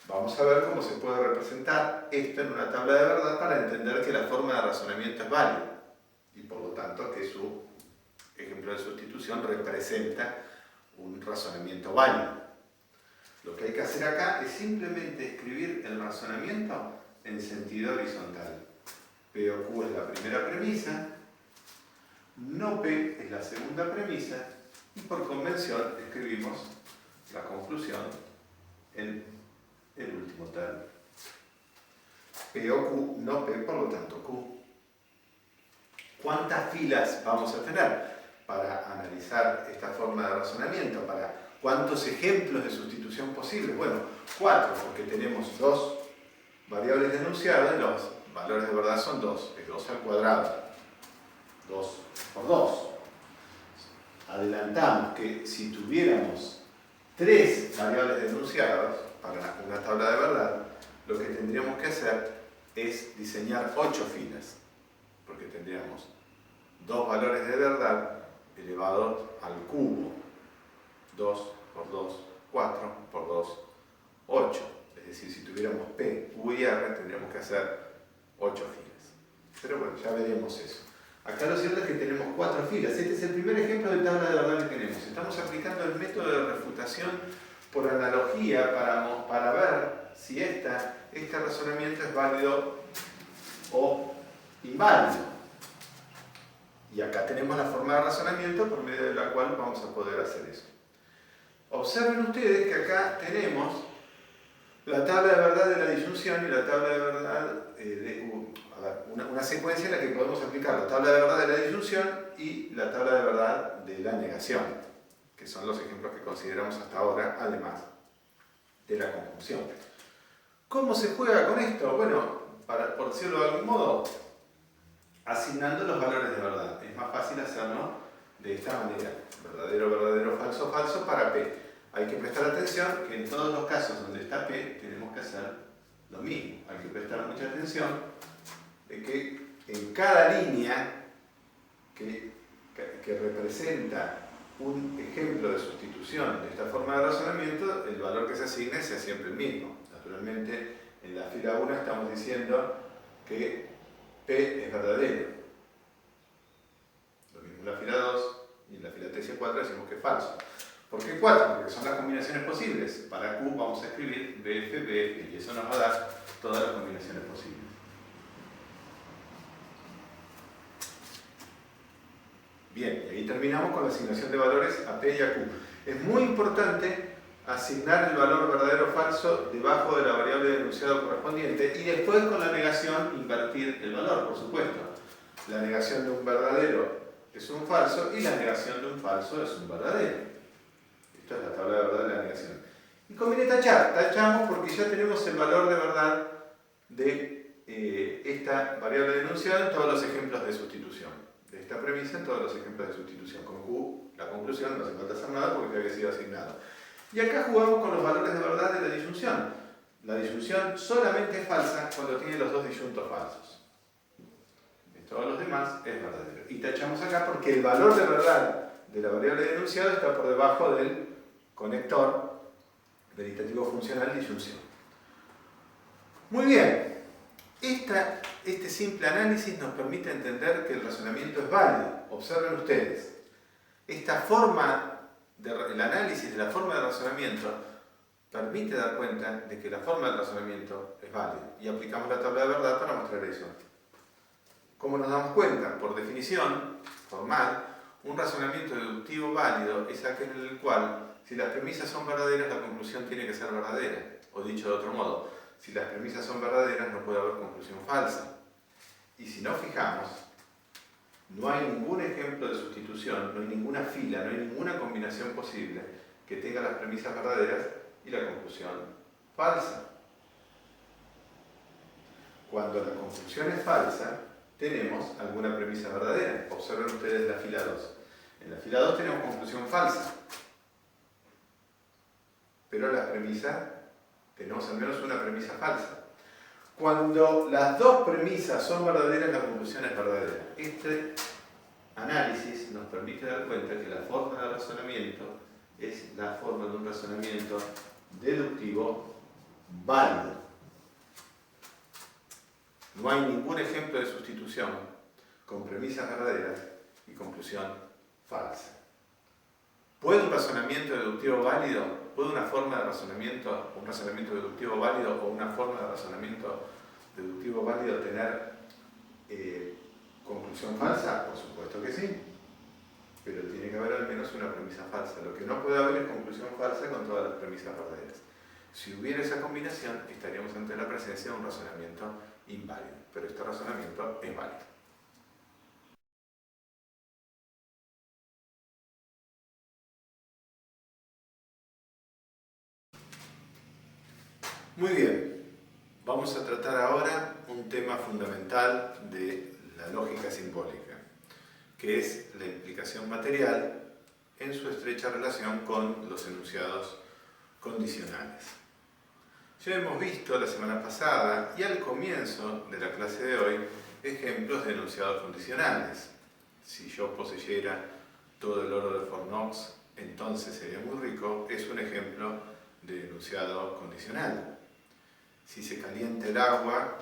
Vamos a ver cómo se puede representar esto en una tabla de verdad para entender que la forma de razonamiento es válida y por lo tanto que su ejemplo de sustitución representa un razonamiento válido. Lo que hay que hacer acá es simplemente escribir el razonamiento en sentido horizontal. P o Q es la primera premisa, no P es la segunda premisa y por convención escribimos la conclusión en el último término. P o Q, no P, por lo tanto Q. ¿Cuántas filas vamos a tener? para analizar esta forma de razonamiento? Para ¿cuántos ejemplos de sustitución posibles? Bueno, 4, porque tenemos 2 variables de enunciado y los valores de verdad son 2, es 2 al cuadrado, 2 por 2. Adelantamos que si tuviéramos 3 variables de enunciados para una tabla de verdad, lo que tendríamos que hacer es diseñar 8 filas, porque tendríamos 2 valores de verdad elevados al cubo, 2 por 2, 4 por 2, 8. Es decir, si tuviéramos P, Q y R, tendríamos que hacer 8 filas. Pero bueno, ya veremos eso. Acá lo cierto es que tenemos 4 filas. Este es el primer ejemplo de tabla de verdad que tenemos. Estamos aplicando el método de refutación por analogía para ver si este razonamiento es válido o inválido. Y acá tenemos la forma de razonamiento por medio de la cual vamos a poder hacer eso. Observen ustedes que acá tenemos la tabla de verdad de la disyunción y la tabla de verdad una secuencia en la que podemos aplicar la tabla de verdad de la disyunción y la tabla de verdad de la negación, que son los ejemplos que consideramos hasta ahora, además de la conjunción. ¿Cómo se juega con esto? Bueno, por decirlo de algún modo, asignando los valores de verdad. Es más fácil hacerlo de esta manera: verdadero, verdadero, falso, falso para P. Hay que prestar atención que en todos los casos donde está P tenemos que hacer lo mismo. Hay que prestar mucha atención de que en cada línea que representa un ejemplo de sustitución de esta forma de razonamiento, el valor que se asigne sea siempre el mismo. Naturalmente, en la fila 1 estamos diciendo que P es verdadero. Lo mismo en la fila 2 y en la fila 3 y 4 decimos que es falso. ¿Por qué 4? Porque son las combinaciones posibles. Para Q vamos a escribir BF, BF, y eso nos va a dar todas las combinaciones posibles. Bien, y ahí terminamos con la asignación de valores a P y a Q. Es muy importante asignar el valor verdadero o falso debajo de la variable de enunciado correspondiente y después con la negación invertir el valor, por supuesto. La negación de un verdadero es un falso y la negación de un falso es un verdadero. Esta es la tabla de verdad de la negación. Y conviene tachar. Tachamos porque ya tenemos el valor de verdad de esta variable de enunciado en todos los ejemplos de sustitución. De esta premisa en todos los ejemplos de sustitución. Con Q, la conclusión, no hace falta hacer nada porque ya había sido asignado. Y acá jugamos con los valores de verdad de la disyunción. La disyunción solamente es falsa cuando tiene los dos disyuntos falsos. De todos los demás es verdadero. Y tachamos acá porque el valor de verdad de la variable de enunciado está por debajo del conector veritativo funcional disyunción. Muy bien. Este simple análisis nos permite entender que el razonamiento es válido. Observen ustedes. Esta forma el análisis de la forma de razonamiento permite dar cuenta de que la forma de razonamiento es válida. Y aplicamos la tabla de verdad para mostrar eso. ¿Cómo nos damos cuenta? Por definición formal, un razonamiento deductivo válido es aquel en el cual, si las premisas son verdaderas, la conclusión tiene que ser verdadera. O dicho de otro modo, si las premisas son verdaderas, no puede haber conclusión falsa. Y si nos fijamos, no hay ningún ejemplo de sustitución, no hay ninguna fila, no hay ninguna combinación posible que tenga las premisas verdaderas y la conclusión falsa. Cuando la conclusión es falsa, tenemos alguna premisa verdadera. Observen ustedes la fila 2. En la fila 2 tenemos conclusión falsa. Pero en la premisa tenemos al menos una premisa falsa. Cuando las dos premisas son verdaderas, la conclusión es verdadera. Este análisis nos permite dar cuenta que la forma de razonamiento es la forma de un razonamiento deductivo válido. No hay ningún ejemplo de sustitución con premisas verdaderas y conclusión falsa. ¿Puede un razonamiento deductivo válido? ¿Puede una forma de razonamiento, un razonamiento deductivo válido o una forma de razonamiento deductivo válido tener conclusión falsa? Por supuesto que sí. Pero tiene que haber al menos una premisa falsa. Lo que no puede haber es conclusión falsa con todas las premisas verdaderas. Si hubiera esa combinación, estaríamos ante la presencia de un razonamiento inválido. Pero este razonamiento es válido. Muy bien, vamos a tratar ahora un tema fundamental de la lógica simbólica, que es la implicación material en su estrecha relación con los enunciados condicionales. Ya hemos visto la semana pasada y al comienzo de la clase de hoy ejemplos de enunciados condicionales. Si yo poseyera todo el oro de Fort Knox, entonces sería muy rico, es un ejemplo de enunciado condicional. Si se calienta el agua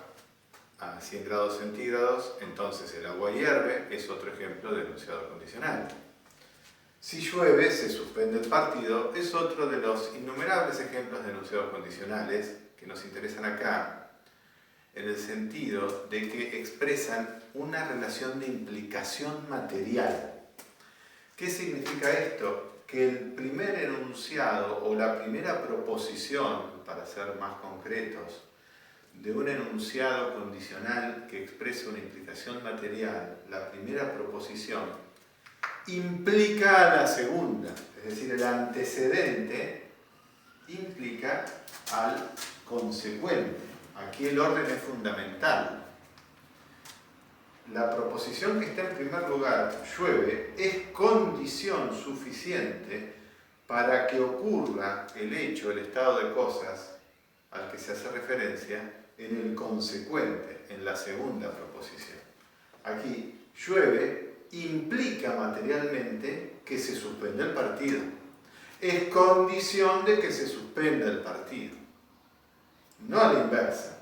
a 100 grados centígrados, entonces el agua hierve, es otro ejemplo de enunciado condicional. Si llueve, se suspende el partido, es otro de los innumerables ejemplos de enunciados condicionales que nos interesan acá, en el sentido de que expresan una relación de implicación material. ¿Qué significa esto? Que el primer enunciado o la primera proposición, para ser más concretos, de un enunciado condicional que expresa una implicación material, la primera proposición, implica a la segunda, es decir, el antecedente implica al consecuente. Aquí el orden es fundamental. La proposición que está en primer lugar, llueve, es condición suficiente para que ocurra el hecho, el estado de cosas al que se hace referencia en el consecuente, en la segunda proposición. Aquí, llueve implica materialmente que se suspende el partido. Es condición de que se suspenda el partido. No a la inversa.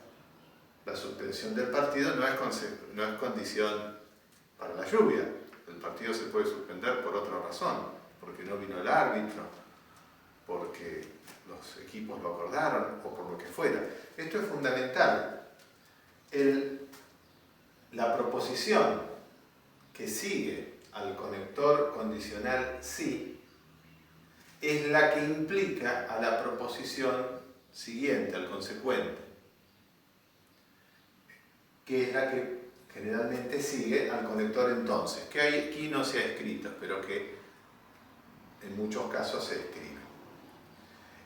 La suspensión del partido no es condición para la lluvia. El partido se puede suspender por otra razón, porque no vino el árbitro, porque los equipos lo acordaron o por lo que fuera. Esto es fundamental. La proposición que sigue al conector condicional sí es la que implica a la proposición siguiente, al consecuente, que es la que generalmente sigue al conector entonces, que aquí no se ha escrito, pero que en muchos casos se escribe.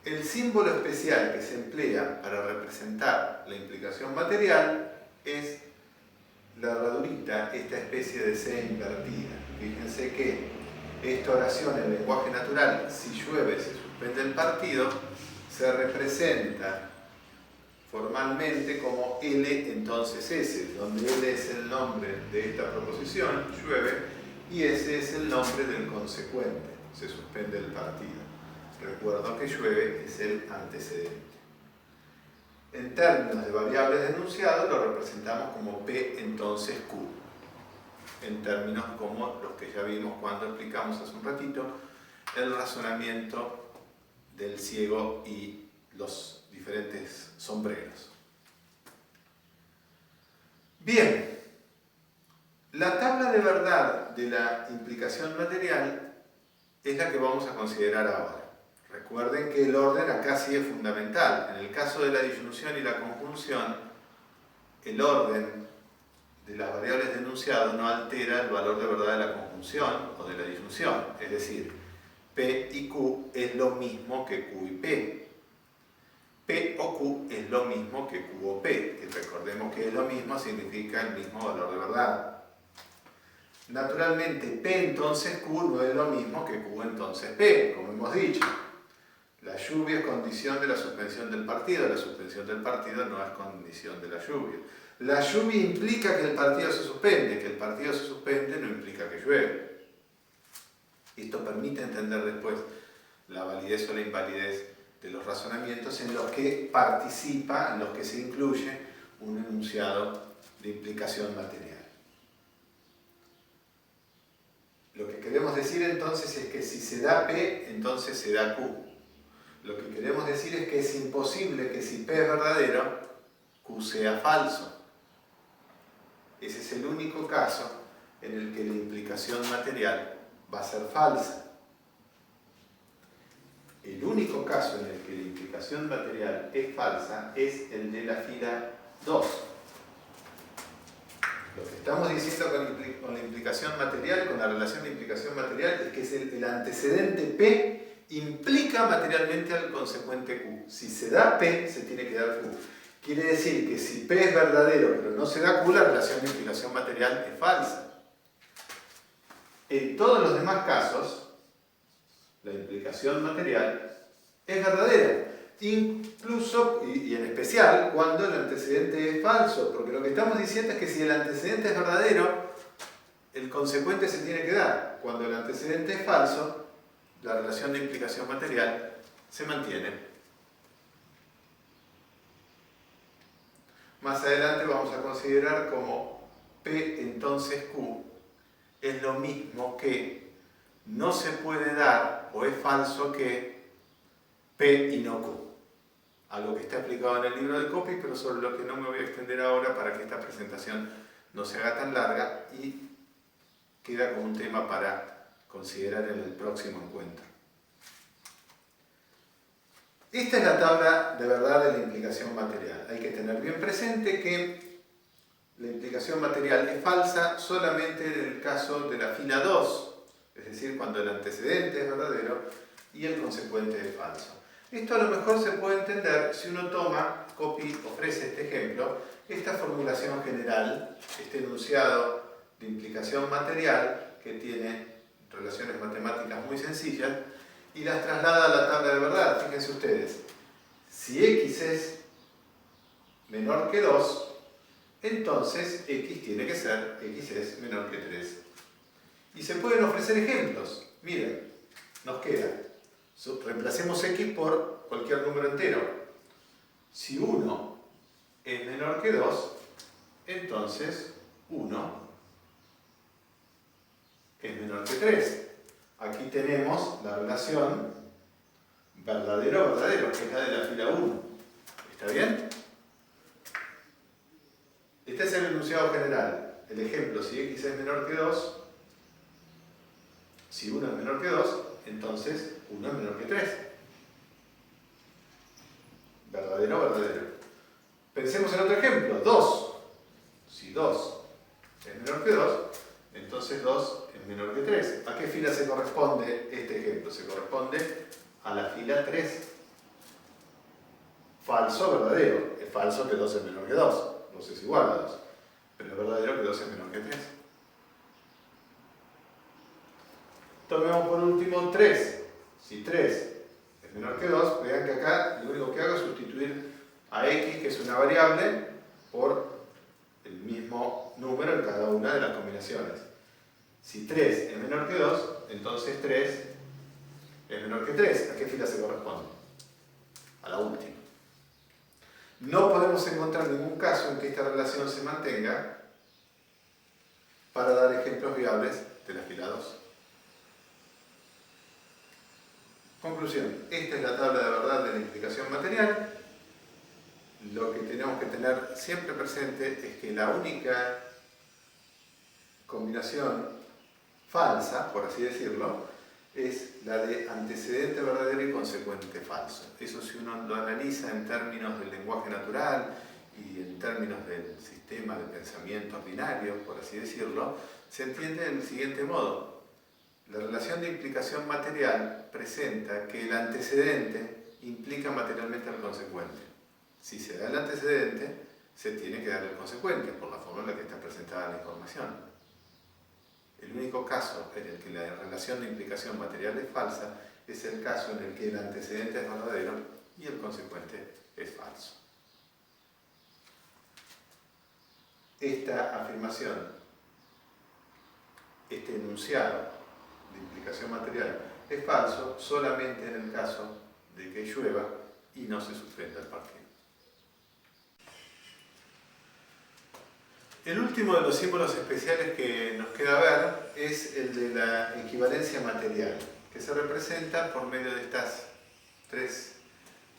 El símbolo especial que se emplea para representar la implicación material es la herradurita, esta especie de C invertida. Fíjense que esta oración en lenguaje natural, si llueve se suspende el partido, se representa formalmente como L entonces S, donde L es el nombre de esta proposición, llueve, y S es el nombre del consecuente, se suspende el partido. Recuerdo que llueve es el antecedente. En términos de variables de enunciado lo representamos como P entonces Q, en términos como los que ya vimos cuando explicamos hace un ratito el razonamiento del ciego y los diferentes sombreros. Bien, la tabla de verdad de la implicación material es la que vamos a considerar ahora. Recuerden que el orden acá sí es fundamental. En el caso de la disyunción y la conjunción, el orden de las variables de enunciado no altera el valor de verdad de la conjunción o de la disyunción. Es decir, P y Q es lo mismo que Q y P. P o Q es lo mismo que Q o P. Y recordemos que es lo mismo significa el mismo valor de verdad. Naturalmente, P entonces Q no es lo mismo que Q entonces P, como hemos dicho. La lluvia es condición de la suspensión del partido. La suspensión del partido no es condición de la lluvia. La lluvia implica que el partido se suspende. Que el partido se suspende no implica que llueve. Esto permite entender después la validez o la invalidez de los razonamientos en los que participa, en los que se incluye un enunciado de implicación material. Lo que queremos decir entonces es que si se da P, entonces se da Q. Lo que queremos decir es que es imposible que si P es verdadero, Q sea falso. Ese es el único caso en el que la implicación material va a ser falsa. El único caso en el que la implicación material es falsa es el de la fila 2. Lo que estamos diciendo con la implicación material, con la relación de implicación material, es que es el antecedente P implica materialmente al consecuente Q. Si se da P, se tiene que dar Q. Quiere decir que si P es verdadero pero no se da Q, la relación de implicación material es falsa. En todos los demás casos, la implicación material es verdadera. Incluso, y en especial, cuando el antecedente es falso. Porque lo que estamos diciendo es que si el antecedente es verdadero, el consecuente se tiene que dar. Cuando el antecedente es falso, la relación de implicación material se mantiene. Más adelante vamos a considerar como P entonces Q es lo mismo que no se puede dar o es falso que P y no Q. Algo que está explicado en el libro de Copy, pero sobre lo que no me voy a extender ahora para que esta presentación no se haga tan larga y queda como un tema para considerar en el próximo encuentro. Esta es la tabla de verdad de la implicación material. Hay que tener bien presente que la implicación material es falsa solamente en el caso de la fila 2, es decir, cuando el antecedente es verdadero y el consecuente es falso. Esto a lo mejor se puede entender si uno toma, Copy ofrece este ejemplo, esta formulación general, este enunciado de implicación material que tiene relaciones matemáticas muy sencillas y las traslada a la tabla de verdad. Fíjense ustedes, si x es menor que 2, entonces x tiene que ser, x es menor que 3. Y se pueden ofrecer ejemplos. Miren, nos queda, reemplacemos x por cualquier número entero. Si 1 es menor que 2, entonces 1 es menor que 3. Aquí tenemos la relación verdadero-verdadero, que es la de la fila 1. ¿Está bien? Este es el enunciado general. El ejemplo, si x es menor que 2, si 1 es menor que 2, entonces 1 es menor que 3. Verdadero-verdadero. Pensemos en otro ejemplo, 2. Si 2 es menor que 2, entonces 2 es menor que 3. ¿A qué fila se corresponde este ejemplo? Se corresponde a la fila 3. Falso, verdadero. Es falso que 2 es menor que 2. 2 es igual a 2. Pero es verdadero que 2 es menor que 3. Tomemos por último 3. Si 3 es menor que 2, vean que acá lo único que hago es sustituir a x, que es una variable, por el mismo número en cada una de las combinaciones. Si 3 es menor que 2, entonces 3 es menor que 3. ¿A qué fila se corresponde? A la última. No podemos encontrar ningún caso en que esta relación se mantenga para dar ejemplos viables de la fila 2. Conclusión. Esta es la tabla de verdad de la implicación material. Lo que tenemos que tener siempre presente es que la única combinación falsa, por así decirlo, es la de antecedente verdadero y consecuente falso. Eso, si uno lo analiza en términos del lenguaje natural y en términos del sistema de pensamiento ordinario, por así decirlo, se entiende del siguiente modo. La relación de implicación material presenta que el antecedente implica materialmente al consecuente. Si se da el antecedente, se tiene que dar el consecuente, por la forma en la que está presentada la información. El único caso en el que la relación de implicación material es falsa es el caso en el que el antecedente es verdadero y el consecuente es falso. Esta afirmación, este enunciado de implicación material es falso solamente en el caso de que llueva y no se suspenda el partido. El último de los símbolos especiales que nos queda ver es el de la equivalencia material, que se representa por medio de estas 3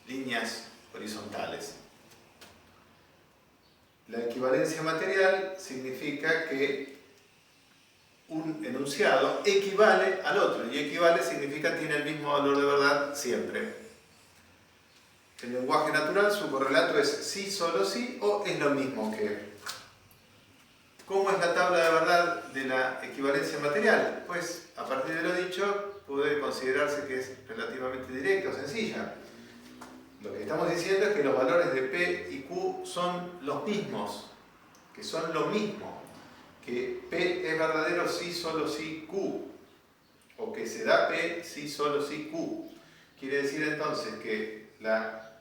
líneas horizontales. La equivalencia material significa que un enunciado equivale al otro, y equivale significa tiene el mismo valor de verdad siempre. En lenguaje natural su correlato es sí, solo sí, o es lo mismo que. ¿Cómo es la tabla de verdad de la equivalencia material? Pues, a partir de lo dicho, puede considerarse que es relativamente directa o sencilla. Lo que estamos diciendo es que los valores de P y Q son los mismos, que son lo mismo, que P es verdadero si solo si Q, o que se da P si solo si Q. Quiere decir entonces que la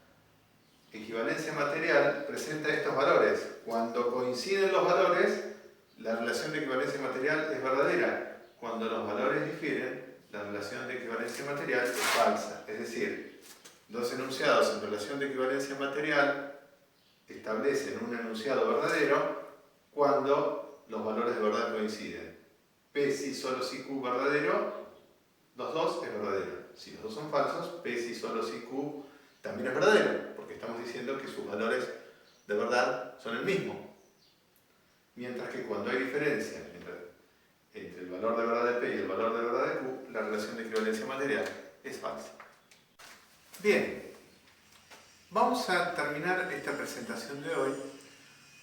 equivalencia material presenta estos valores. Cuando coinciden los valores, la relación de equivalencia material es verdadera. Cuando los valores difieren, la relación de equivalencia material es falsa. Es decir, dos enunciados en relación de equivalencia material establecen un enunciado verdadero cuando los valores de verdad coinciden. P si solo si Q verdadero, los dos es verdadero. Si los dos son falsos, P si solo si Q también es verdadero, porque estamos diciendo que sus valores de verdad son el mismo. Mientras que cuando hay diferencia entre el valor de verdad de P y el valor de verdad de Q, la relación de equivalencia material es falsa. Bien, vamos a terminar esta presentación de hoy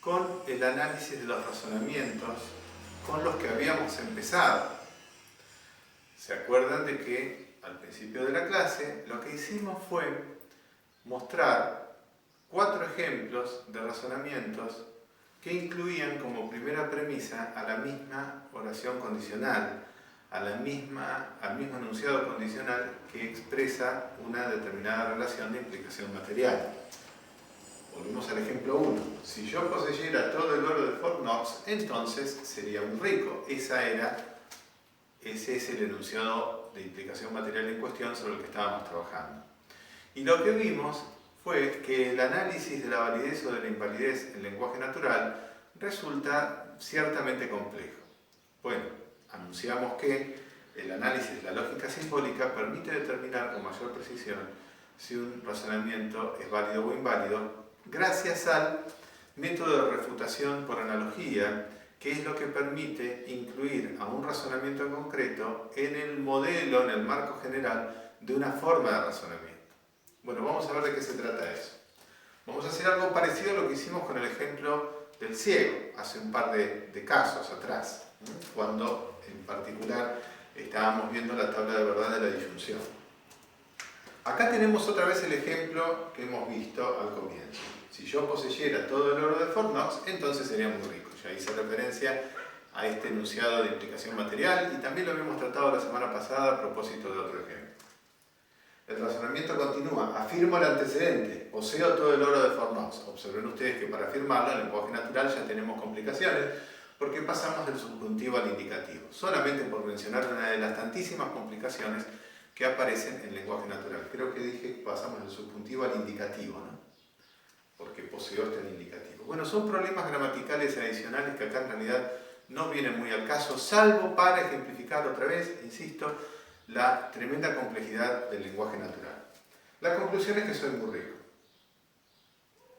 con el análisis de los razonamientos con los que habíamos empezado. ¿Se acuerdan de que al principio de la clase lo que hicimos fue mostrar 4 ejemplos de razonamientos que incluían como primera premisa a la misma oración condicional, al mismo enunciado condicional que expresa una determinada relación de implicación material? Volvemos al ejemplo 1. Si yo poseyera todo el oro de Fort Knox, entonces sería muy rico. Ese es el enunciado de implicación material en cuestión sobre el que estábamos trabajando. Y lo que vimos fue que el análisis de la validez o de la invalidez en lenguaje natural resulta ciertamente complejo. Bueno, anunciamos que el análisis de la lógica simbólica permite determinar con mayor precisión si un razonamiento es válido o inválido gracias al método de refutación por analogía, que es lo que permite incluir a un razonamiento concreto en el modelo, en el marco general de una forma de razonamiento. Bueno, vamos a ver de qué se trata eso. Vamos a hacer algo parecido a lo que hicimos con el ejemplo del ciego, hace un par de casos atrás, cuando en particular estábamos viendo la tabla de verdad de la disyunción. Acá tenemos otra vez el ejemplo que hemos visto al comienzo. Si yo poseyera todo el oro de Fort Knox, entonces sería muy rico. Ya hice referencia a este enunciado de implicación material y también lo habíamos tratado la semana pasada a propósito de otro ejemplo. El razonamiento continúa. Afirmo el antecedente. Poseo todo el oro de Fort Knox. Observen ustedes que para afirmarlo en lenguaje natural ya tenemos complicaciones porque pasamos del subjuntivo al indicativo. Solamente por mencionar una de las tantísimas complicaciones que aparecen en lenguaje natural. Creo que dije que pasamos del subjuntivo al indicativo, ¿no? Porque poseo está en indicativo. Bueno, son problemas gramaticales adicionales que acá en realidad no vienen muy al caso, salvo para ejemplificar otra vez, insisto, la tremenda complejidad del lenguaje natural. La conclusión es que soy muy rico.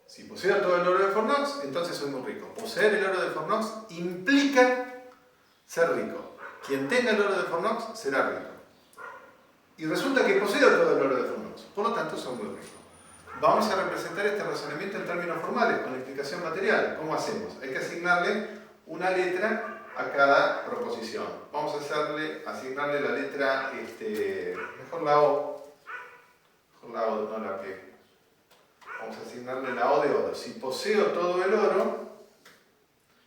Si poseo todo el oro de Fort Knox, entonces soy muy rico. Poseer el oro de Fort Knox implica ser rico. Quien tenga el oro de Fort Knox será rico. Y resulta que poseo todo el oro de Fort Knox, por lo tanto soy muy rico. Vamos a representar este razonamiento en términos formales, con la implicación material. ¿Cómo hacemos? Hay que asignarle una letra a cada proposición. Vamos a asignarle la letra, mejor la O. Mejor la O, no la P. Vamos a asignarle la O de oro. Si poseo todo el oro,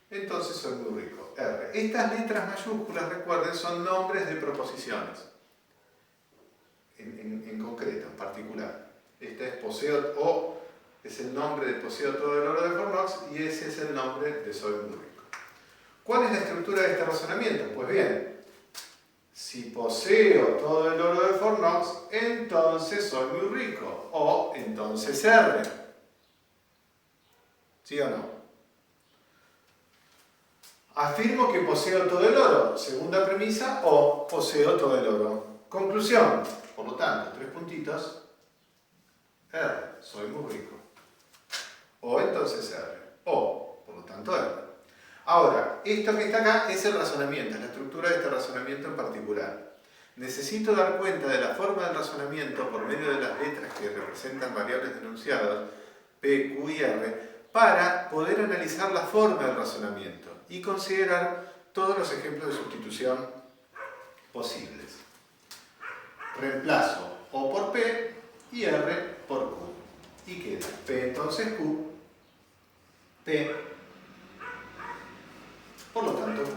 entonces soy muy rico. R. Estas letras mayúsculas, recuerden, son nombres de proposiciones. En concreto, en particular. Esta es poseo, O es el nombre de poseo todo el oro de Fort Knox y ese es el nombre de soy muy rico. ¿Cuál es la estructura de este razonamiento? Pues bien, si poseo todo el oro de Fort Knox, entonces soy muy rico. O entonces R. ¿Sí o no? Afirmo que poseo todo el oro. Segunda premisa, o poseo todo el oro. Conclusión. Por lo tanto, 3 puntitos. R, soy muy rico. O entonces R. O, por lo tanto R. Ahora, esto que está acá es el razonamiento, es la estructura de este razonamiento en particular. Necesito dar cuenta de la forma del razonamiento por medio de las letras que representan variables denunciadas, P, Q y R, para poder analizar la forma del razonamiento y considerar todos los ejemplos de sustitución posibles. reemplazo O por P y R por Q. Y queda P entonces Q, P, por lo tanto Q.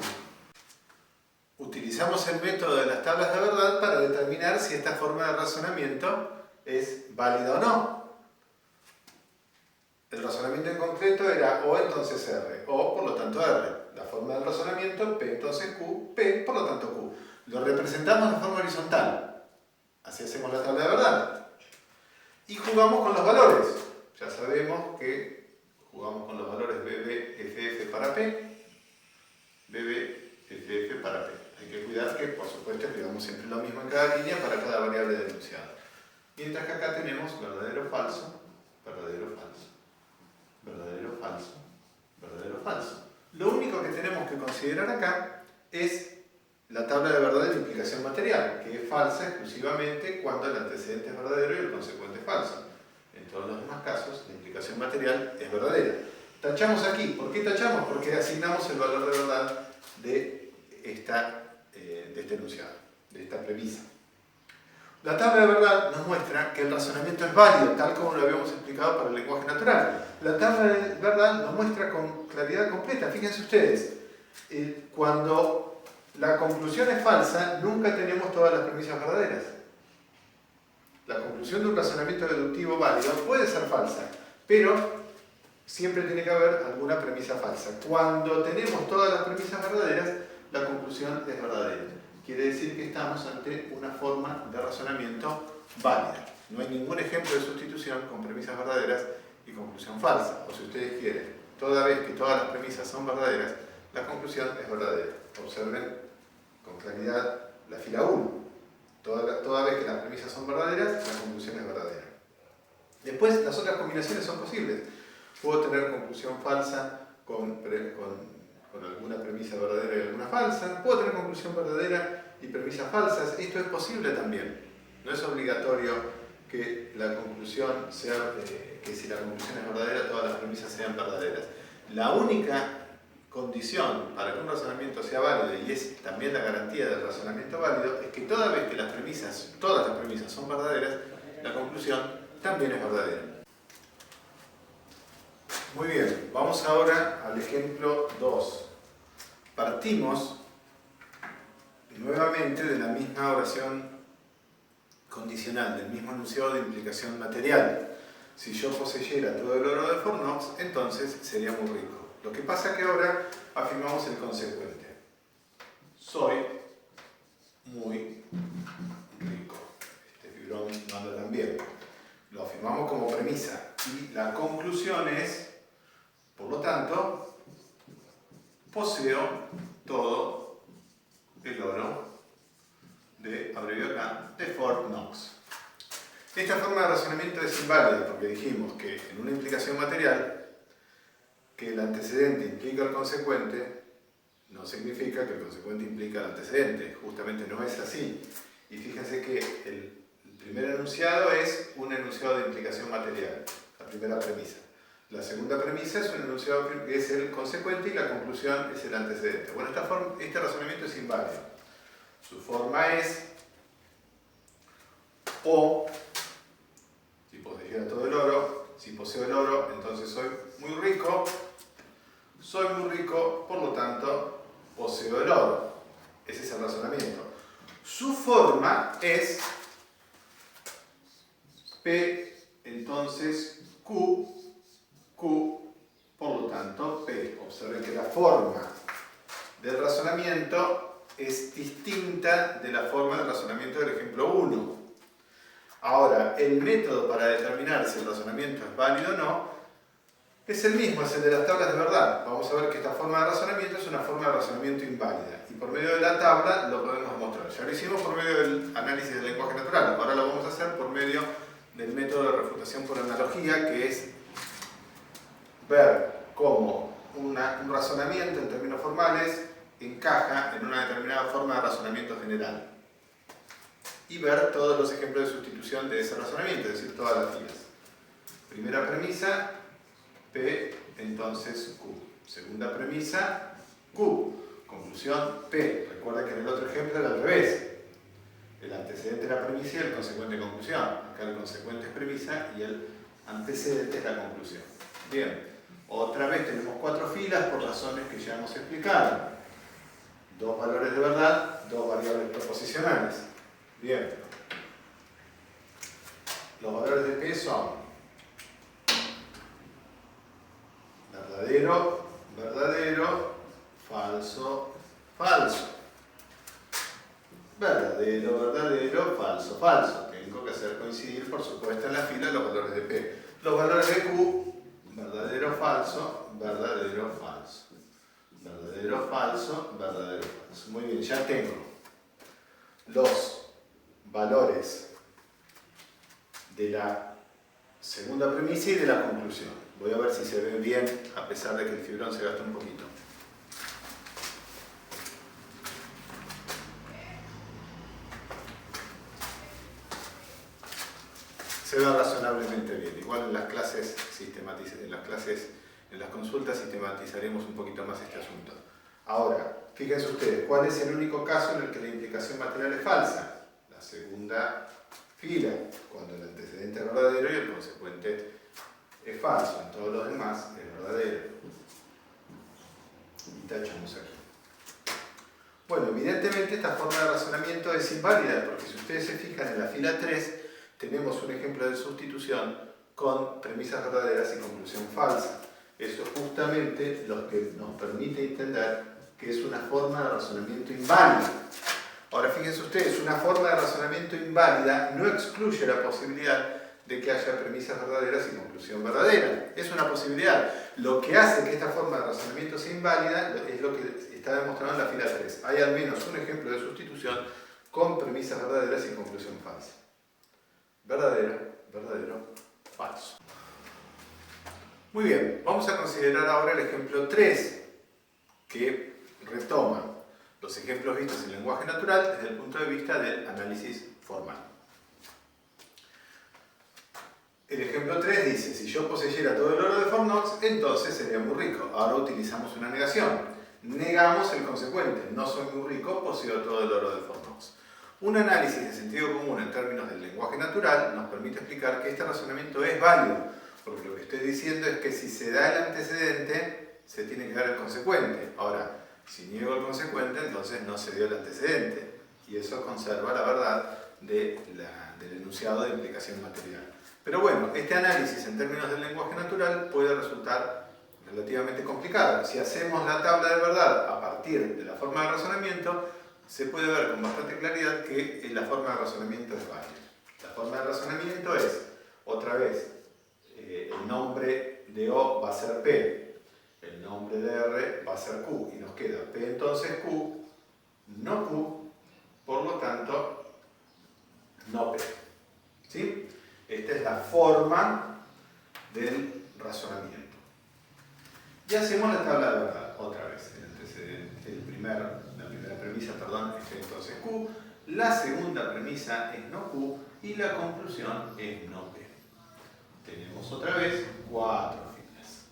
Utilizamos el método de las tablas de verdad para determinar si esta forma de razonamiento es válida o no. El razonamiento en concreto era O entonces R, O por lo tanto R. La forma del razonamiento, P entonces Q, P por lo tanto Q. Lo representamos de forma horizontal. Así hacemos la tabla de verdad. Y jugamos con los valores. Ya sabemos que jugamos con los valores BB, FF para P, BB, FF para P. Hay que cuidar que, por supuesto, escribamos siempre lo mismo en cada línea para cada variable de enunciado. Mientras que acá tenemos verdadero, falso, verdadero, falso, verdadero, falso, verdadero, falso. Lo único que tenemos que considerar acá es la tabla de verdad de la implicación material, que es falsa exclusivamente cuando el antecedente es verdadero y el consecuente es falso. En todos los demás casos, la implicación material es verdadera. Tachamos aquí. ¿Por qué tachamos? Porque asignamos el valor de verdad de este enunciado, de esta premisa. La tabla de verdad nos muestra que el razonamiento es válido, tal como lo habíamos explicado para el lenguaje natural. La tabla de verdad nos muestra con claridad completa. Fíjense ustedes, cuando la conclusión es falsa, nunca tenemos todas las premisas verdaderas. La conclusión de un razonamiento deductivo válido puede ser falsa, pero siempre tiene que haber alguna premisa falsa. Cuando tenemos todas las premisas verdaderas, la conclusión es verdadera. Quiere decir que estamos ante una forma de razonamiento válida. No hay ningún ejemplo de sustitución con premisas verdaderas y conclusión falsa. O si ustedes quieren, toda vez que todas las premisas son verdaderas, la conclusión es verdadera. Observen con claridad la fila 1. Toda vez que las premisas son verdaderas, la conclusión es verdadera. Después, las otras combinaciones son posibles. Puedo tener conclusión falsa con alguna premisa verdadera y alguna falsa. Puedo tener conclusión verdadera y premisas falsas. Esto es posible también. No es obligatorio que la conclusión sea, que si la conclusión es verdadera, todas las premisas sean verdaderas. La única condición para que un razonamiento sea válido, y es también la garantía del razonamiento válido, es que toda vez que todas las premisas son verdaderas, la conclusión también es verdadera. Muy bien, vamos ahora al ejemplo 2. Partimos nuevamente de la misma oración condicional, del mismo enunciado de implicación material. Si yo poseyera todo el oro de Fornox, entonces sería muy rico. Lo que pasa es que ahora afirmamos el consecuente. Soy muy rico. Este fibrón no anda tan bien. Lo afirmamos como premisa. Y la conclusión es, por lo tanto, poseo todo el oro de, abrevio acá, de Fort Knox. Esta forma de razonamiento es inválida porque dijimos que en una implicación material, que el antecedente implica el consecuente, no significa que el consecuente implica el antecedente. Justamente no es así. Y fíjense que el primer enunciado es un enunciado de implicación material, la primera premisa. La segunda premisa es un enunciado que es el consecuente y la conclusión es el antecedente. Bueno, este razonamiento es inválido. Su forma es O, si poseyera todo el oro, si poseo el oro, entonces soy muy rico, por lo tanto, poseo el oro. Ese es el razonamiento. Su forma es P, entonces Q, por lo tanto P. Observen que la forma del razonamiento es distinta de la forma del razonamiento del ejemplo 1. Ahora, el método para determinar si el razonamiento es válido o no es el mismo, es el de las tablas de verdad. Vamos a ver que esta forma de razonamiento es una forma de razonamiento inválida. Y por medio de la tabla lo podemos demostrar. Ya lo hicimos por medio del análisis del lenguaje natural. Ahora lo vamos a hacer por medio del método de refutación por analogía, que es ver cómo un razonamiento en términos formales encaja en una determinada forma de razonamiento general. Y ver todos los ejemplos de sustitución de ese razonamiento, es decir, todas las filas. Primera premisa, P, entonces Q. Segunda premisa, Q. Conclusión, P. Recuerda que en el otro ejemplo era al revés. El antecedente esta es la premisa y el consecuente conclusión. Acá el consecuente es premisa y el antecedente es la conclusión. Bien, otra vez tenemos 4 filas por razones que ya hemos explicado. 2 valores de verdad, 2 variables proposicionales. Bien. Los valores de P son verdadero, verdadero, falso, falso. Verdadero, verdadero, falso, falso. Tengo que hacer coincidir, por supuesto, en la fila los valores de P. Los valores de Q, verdadero, falso, verdadero, falso. Verdadero, falso, verdadero, falso. Muy bien, ya tengo los valores de la segunda premisa y de la conclusión. Voy a ver si se ve bien, a pesar de que el fibrón se gasta un poquito. Se ve razonablemente bien. Igual en las clases en las consultas sistematizaremos un poquito más este asunto. Ahora, fíjense ustedes, ¿cuál es el único caso en el que la implicación material es falsa? La segunda fila, cuando el antecedente es verdadero y el consecuente es falso. En todos los demás es verdadero. Y tachamos aquí. Bueno, evidentemente esta forma de razonamiento es inválida, porque si ustedes se fijan en la fila 3, tenemos un ejemplo de sustitución con premisas verdaderas y conclusión falsa. Eso es justamente lo que nos permite entender que es una forma de razonamiento inválida. Ahora fíjense ustedes, una forma de razonamiento inválida no excluye la posibilidad de que haya premisas verdaderas y conclusión verdadera. Es una posibilidad. Lo que hace que esta forma de razonamiento sea inválida es lo que está demostrado en la fila 3. Hay al menos un ejemplo de sustitución con premisas verdaderas y conclusión falsa. Verdadero, verdadero, falso. Muy bien, vamos a considerar ahora el ejemplo 3, que retoma los ejemplos vistos en lenguaje natural desde el punto de vista del análisis formal. El ejemplo 3 dice, si yo poseyera todo el oro de Fort Knox, entonces sería muy rico. Ahora utilizamos una negación. Negamos el consecuente, no soy muy rico, poseo todo el oro de Fort Knox. Un análisis de sentido común en términos del lenguaje natural nos permite explicar que este razonamiento es válido, porque lo que estoy diciendo es que si se da el antecedente, se tiene que dar el consecuente. Ahora, si niego el consecuente, entonces no se dio el antecedente, y eso conserva la verdad del enunciado de implicación material. Pero bueno, este análisis en términos del lenguaje natural puede resultar relativamente complicado. Si hacemos la tabla de verdad a partir de la forma de razonamiento, se puede ver con bastante claridad que la forma de razonamiento es válida. La forma de razonamiento es, otra vez, el nombre de O va a ser P, el nombre de R va a ser Q, y nos queda P entonces Q, no Q, por lo tanto, no P. ¿Sí? Esta es la forma del razonamiento. Y hacemos la tabla de verdad, otra vez. La primera premisa, es P entonces Q, la segunda premisa es no Q, y la conclusión es no P. Tenemos otra vez 4 filas.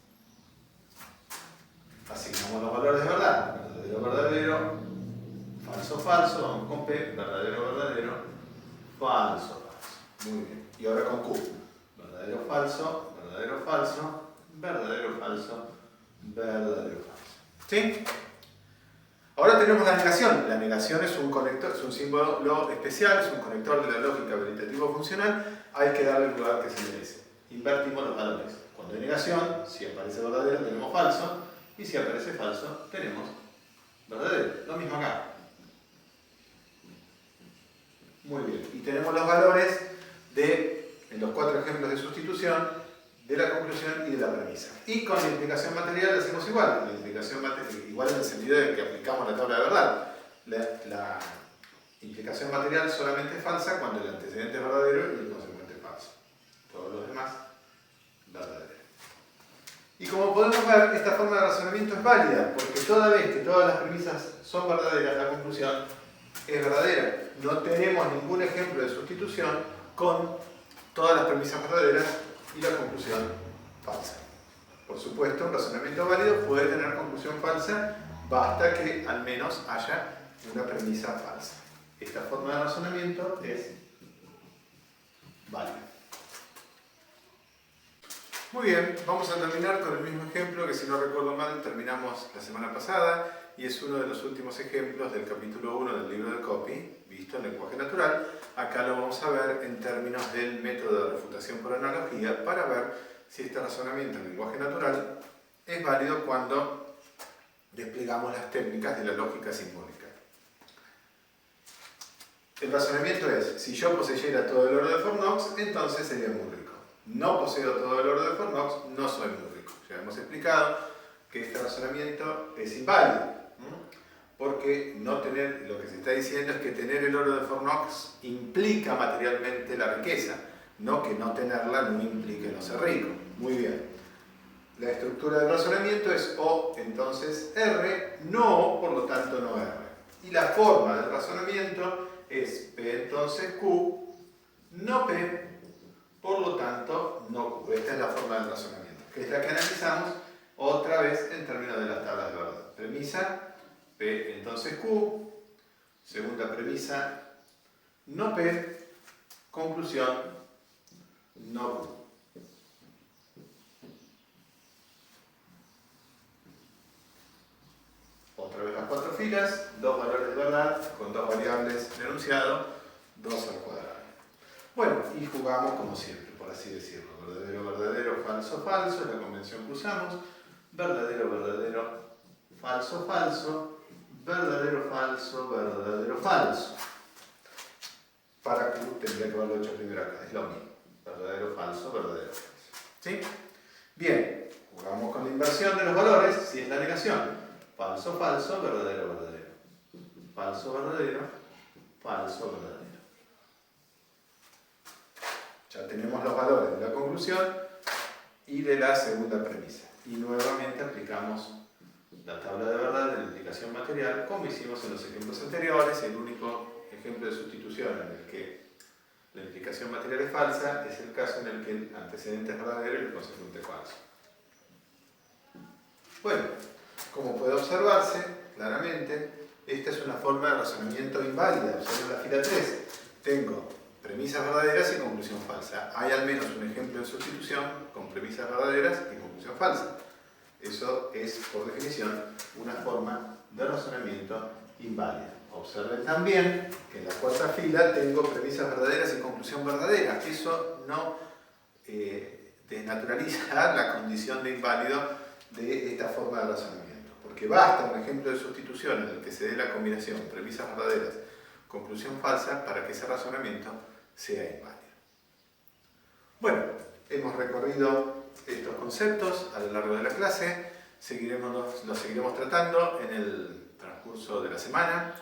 Asignamos los valores de verdad. Verdadero, verdadero. Falso, falso. Vamos con P. Verdadero, verdadero. Falso, falso. Muy bien. Y ahora con Q. Verdadero, falso. Verdadero, falso. Verdadero, falso. Verdadero, falso. ¿Sí? Ahora tenemos la negación. La negación es un conector, es un símbolo especial, es un conector de la lógica habilitativo-funcional. Hay que darle el lugar que se merece. Invertimos los valores. Cuando hay negación, si aparece verdadero tenemos falso, y si aparece falso tenemos verdadero. Lo mismo acá. Muy bien. Y tenemos los valores en los 4 ejemplos de sustitución, de la conclusión y de la premisa. Y con la implicación material lo hacemos igual. La implicación material, igual en el sentido de que aplicamos la tabla de verdad. La implicación material solamente es falsa cuando el antecedente es verdadero y el consecuente es falso. Todos los demás, verdadero. Y como podemos ver, esta forma de razonamiento es válida, porque toda vez que todas las premisas son verdaderas, la conclusión es verdadera. No tenemos ningún ejemplo de sustitución con todas las premisas verdaderas y la conclusión falsa. Por supuesto, un razonamiento válido puede tener conclusión falsa, basta que al menos haya una premisa falsa. esta forma de razonamiento es válida. Muy bien, vamos a terminar con el mismo ejemplo que, si no recuerdo mal, terminamos la semana pasada, y es uno de los últimos ejemplos del capítulo 1 del libro de Copy, visto en lenguaje natural. Acá lo vamos a ver en términos del método de refutación por analogía, para ver si este razonamiento en lenguaje natural es válido cuando desplegamos las técnicas de la lógica simbólica. El razonamiento es: si yo poseyera todo el oro de Fort Knox, entonces sería muy rico. No poseo todo el oro de Fort Knox, no soy muy rico. Ya hemos explicado que este razonamiento es inválido, porque no tener, lo que se está diciendo es que tener el oro de Fort Knox implica materialmente la riqueza, no que no tenerla no implique no ser rico. Muy bien. La estructura del razonamiento es O, entonces R, no O, por lo tanto no R. Y la forma del razonamiento es P, entonces Q, no P, por lo tanto no Q. Esta es la forma del razonamiento, que es la que analizamos otra vez en términos de las tablas de verdad. Premisa, P, entonces Q. Segunda premisa, no P. Conclusión, no Q. Otra vez las cuatro filas, dos valores de verdad con dos variables de enunciado, 2 al cuadrado. Bueno, y jugamos como siempre, por así decirlo. Verdadero, verdadero, falso, falso, es la convención que usamos. Verdadero, verdadero, falso, falso, verdadero, falso, verdadero, falso. Para Q tendría que haberlo hecho primero acá, es lo mismo. Verdadero, falso, verdadero, falso. ¿Sí? Bien, jugamos con la inversión de los valores, si es la negación. Falso, falso, verdadero, verdadero. Falso, verdadero, falso, verdadero. Ya tenemos los valores de la conclusión y de la segunda premisa. Y nuevamente aplicamos la tabla de verdad de la implicación material, como hicimos en los ejemplos anteriores. El único ejemplo de sustitución en el que la implicación material es falsa es el caso en el que el antecedente es verdadero y el consecuente es falso. Bueno, como puede observarse claramente, esta es una forma de razonamiento inválida. Observen la fila 3. Tengo premisas verdaderas y conclusión falsa. Hay al menos un ejemplo de sustitución con premisas verdaderas y conclusión falsa. Eso es, por definición, una forma de razonamiento inválida. Observen también que en la cuarta fila tengo premisas verdaderas y conclusión verdadera. Eso no desnaturaliza la condición de inválido de esta forma de razonamiento, porque basta un ejemplo de sustitución en el que se dé la combinación premisas verdaderas, conclusión falsa, para que ese razonamiento sea inválido. Bueno, hemos recorrido estos conceptos a lo largo de la clase, los seguiremos tratando en el transcurso de la semana,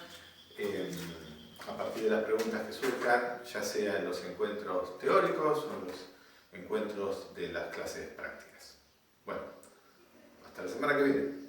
a partir de las preguntas que surjan, ya sea en los encuentros teóricos o en los encuentros de las clases prácticas. Bueno, hasta la semana que viene.